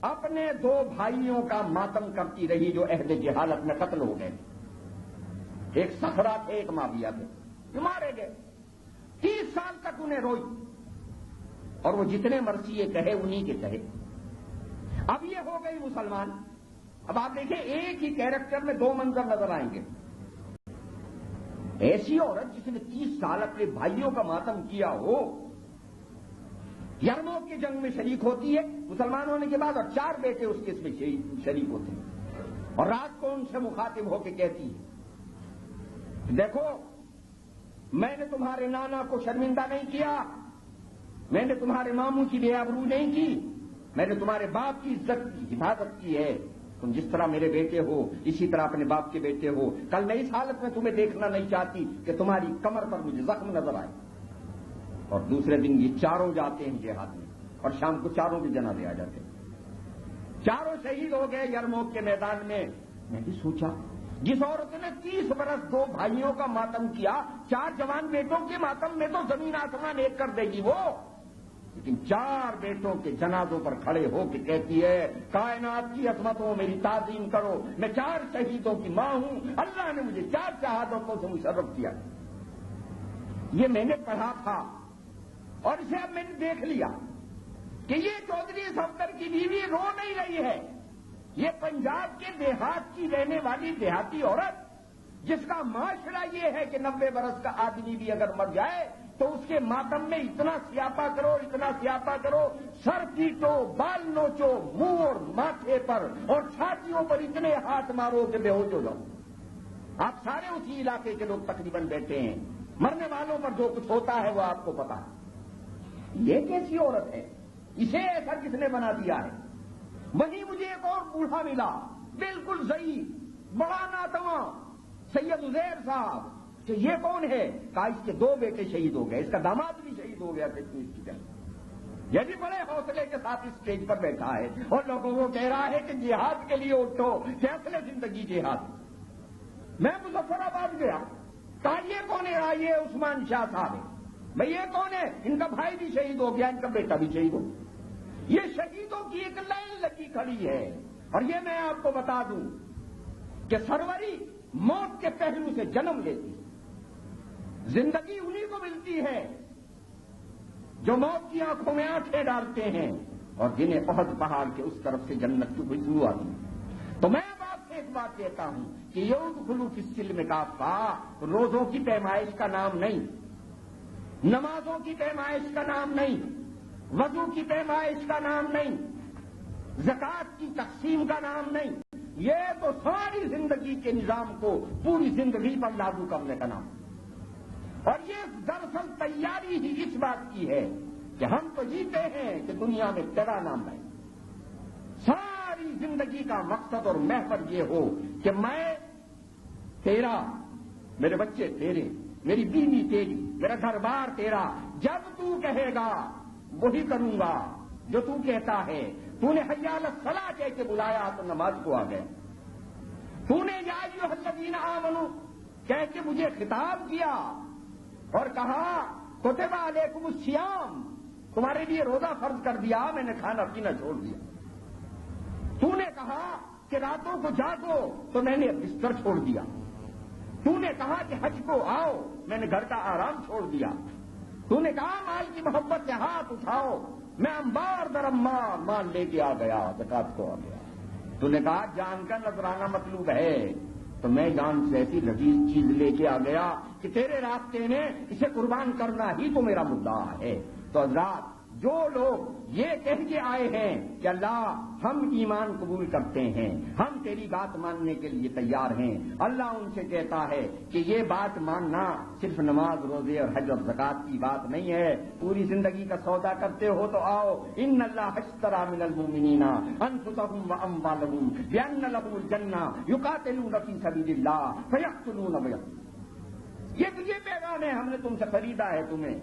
[SPEAKER 3] اپنے 2 بھائیوں کا ماتم کرتی رہی جو عہد جہالت میں قتل ہو گئے، ایک صخرہ تھے ایک معاویہ تھے، جو مارے گئے، 30 سال تک انہیں روئی، اور وہ جتنے مرثیے کہے انہی کے کہے۔ اب یہ ہو گئی مسلمان۔ اب آپ دیکھیں ایک ہی کیریکٹر میں 2 منظر نظر آئیں گے۔ ایسی عورت جس نے 30 سال اپنے بھائیوں کا ماتم کیا ہو، یرموک کی جنگ میں شریک ہوتی ہے مسلمان ہونے کے بعد، اور 4 بیٹے اس کے اس میں شریک ہوتے ہیں، اور رات کو ان سے مخاطب ہو کے کہتی ہے دیکھو میں نے تمہارے نانا کو شرمندہ نہیں کیا، میں نے تمہارے ماموں کی بے آبرو نہیں کی، میں نے تمہارے باپ کی عزت کی حفاظت کی ہے، تم جس طرح میرے بیٹے ہو اسی طرح اپنے باپ کے بیٹے ہو، کل میں اس حالت میں تمہیں دیکھنا نہیں چاہتی کہ تمہاری کمر پر مجھے زخم نظر آئے۔ اور دوسرے دن یہ 4 جاتے ہیں جہاد میں، اور شام کو 4 بھی جنازے آ جاتے ہیں، 4 شہید ہو گئے یرموک کے میدان میں۔ میں بھی سوچا جس عورت نے 30 برس 2 بھائیوں کا ماتم کیا، 4 جوان بیٹوں کے ماتم میں تو زمین آسمان ایک کر دے گی وہ، لیکن 4 بیٹوں کے جنازوں پر کھڑے ہو کے کہتی ہے کائنات کی عظمتوں میری تعظیم کرو، میں 4 شہیدوں کی ماں ہوں، اللہ نے مجھے 4 شہادتوں سے مشرف کیا۔ یہ میں نے پڑھا تھا، اور اسے اب میں نے دیکھ لیا کہ یہ چودھری صفدر کی بیوی رو نہیں رہی ہے، یہ پنجاب کے دیہات کی رہنے والی دیہاتی عورت جس کا معاشرہ یہ ہے کہ 90 برس کا آدمی بھی اگر مر جائے تو اس کے ماتم میں اتنا سیاپا کرو، اتنا سیاپا کرو، سر پیٹو، بال نوچو، منہ اور ماتھے پر اور چھاتیوں پر اتنے ہاتھ مارو کہ بے ہوش ہو جاؤ۔ آپ سارے اسی علاقے کے لوگ تقریباً بیٹھے ہیں، مرنے والوں پر جو کچھ ہوتا ہے وہ آپ کو پتا ہے۔ یہ کیسی عورت ہے، اسے ایسا کس نے بنا دیا ہے؟ وہیں مجھے ایک اور بوڑھا ملا، بالکل ضعیف، بڑا ناتواں، سید عزیر صاحب، کہ یہ کون ہے؟ کہا اس کے 2 بیٹے شہید ہو گئے، اس کا داماد بھی شہید ہو گیا کشمیر کی جنگ۔ یہ بھی بڑے حوصلے کے ساتھ اس اسٹیج پر بیٹھا ہے اور لوگوں کو کہہ رہا ہے کہ جہاد کے لیے اٹھو، فیصلے زندگی جہاد۔ میں مظفر آباد گیا، کہا یہ کون ہے؟ یہ عثمان شاہ صاحب ہے۔ بھائی یہ کون ہے؟ ان کا بھائی بھی شہید ہو گیا، ان کا بیٹا بھی شہید ہو گیا۔ یہ شہیدوں کی ایک لائن لگی کھڑی ہے، اور یہ میں آپ کو بتا دوں کہ سروری موت کے پہلو سے جنم لیتی ہے، زندگی انہی کو ملتی ہے جو موت کی آنکھوں میں آنکھیں ڈالتے ہیں اور جنہیں احد پہاڑ کے اس طرف سے جنت کی خوشبو آتی ہے۔ تو میں اب آپ سے ایک بات کہتا ہوں کہ یدخلوا فی السلم کافہ، روزوں کی پیمائش کا نام نہیں، نمازوں کی پیمائش کا نام نہیں، وضو کی پیمائش کا نام نہیں، زکوٰۃ کی تقسیم کا نام نہیں، یہ تو ساری زندگی کے نظام کو پوری زندگی پر لاگو کرنے کا نام۔ اور یہ دراصل تیاری ہی اس بات کی ہے کہ ہم تو جیتے ہیں کہ دنیا میں تیرا نام لائیں، ساری زندگی کا مقصد اور محور یہ ہو کہ میں تیرا، میرے بچے تیرے، میری بیوی تیری، میرا گھر بار تیرا، جب تو کہے گا وہی کروں گا جو تو کہتا ہے۔ تو نے حی علی الصلاۃ کہہ کے بلایا تو نماز کو آ گئے، تو نے یا ایھا الذین آمنوا کہہ کے مجھے خطاب کیا اور کہا کتب علیکم الصیام، تمہارے لیے روزہ فرض کر دیا، میں نے کھانا پینا چھوڑ دیا۔ تو نے کہا کہ راتوں کو جاگو تو میں نے بستر چھوڑ دیا۔ تو نے کہا کہ حج کو آؤ، میں نے گھر کا آرام چھوڑ دیا۔ تو نے کہا مال کی محبت سے ہاتھ اٹھاؤ، میں انبار در انبار مال لے کے آ گیا، زکات کو آ گیا۔ تو نے کہا جان کا نذرانہ مطلوب ہے، تو میں جان سے ایسی لذیذ چیز لے کے آ گیا کہ تیرے راستے میں اسے قربان کرنا ہی تو میرا مدعا ہے۔ تو حضرات جو لوگ یہ کہہ کے آئے ہیں کہ اللہ ہم ایمان قبول کرتے ہیں، ہم تیری بات ماننے کے لیے تیار ہیں، اللہ ان سے کہتا ہے کہ یہ بات ماننا صرف نماز روزے اور حج اور زکوٰۃ کی بات نہیں ہے، پوری زندگی کا سودا کرتے ہو تو آؤ، ان اللہ اشتری من المؤمنین انفسهم واموالهم بان لهم الجنہ یقاتلون فی سبیل اللہ فیقتلون ویقتلون۔ یہ پیغام ہے، ہم نے تم سے خریدا ہے، تمہیں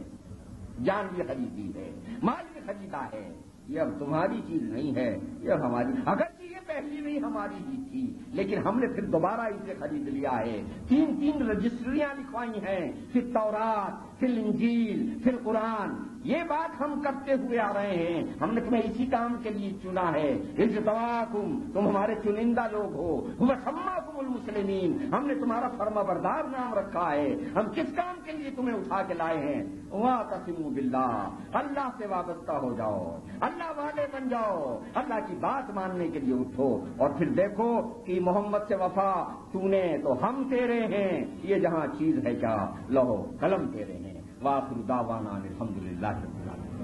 [SPEAKER 3] جان بھی خریدی ہے، مال بھی خریدا ہے، یہ اب تمہاری چیز نہیں ہے، یہ ہماری، اگرچہ یہ پہلی نہیں ہماری ہی تھی لیکن ہم نے پھر دوبارہ اسے خرید لیا ہے، تین رجسٹریاں لکھوائی ہیں، پھر تورات، پھر انجیل، پھر قرآن، یہ بات ہم کرتے ہوئے آ رہے ہیں، ہم نے تمہیں اسی کام کے لیے چنا ہے، اجتباکم، تم ہمارے چنندہ لوگ ہو، وسماکم المسلمین، ہم نے تمہارا فرما بردار نام رکھا ہے، ہم کس کام کے لیے تمہیں اٹھا کے لائے ہیں؟ واعتصموا باللہ، اللہ سے وابستہ ہو جاؤ، اللہ والے بن جاؤ، اللہ کی بات ماننے کے لیے اٹھو، اور پھر دیکھو کہ محمد سے وفا تو نے تو ہم تیرے ہیں، یہ جہاں چیز ہے کیا، لوہ قلم تیرے ہیں۔ وآخر دعوانا الحمدللہ رب العالمین۔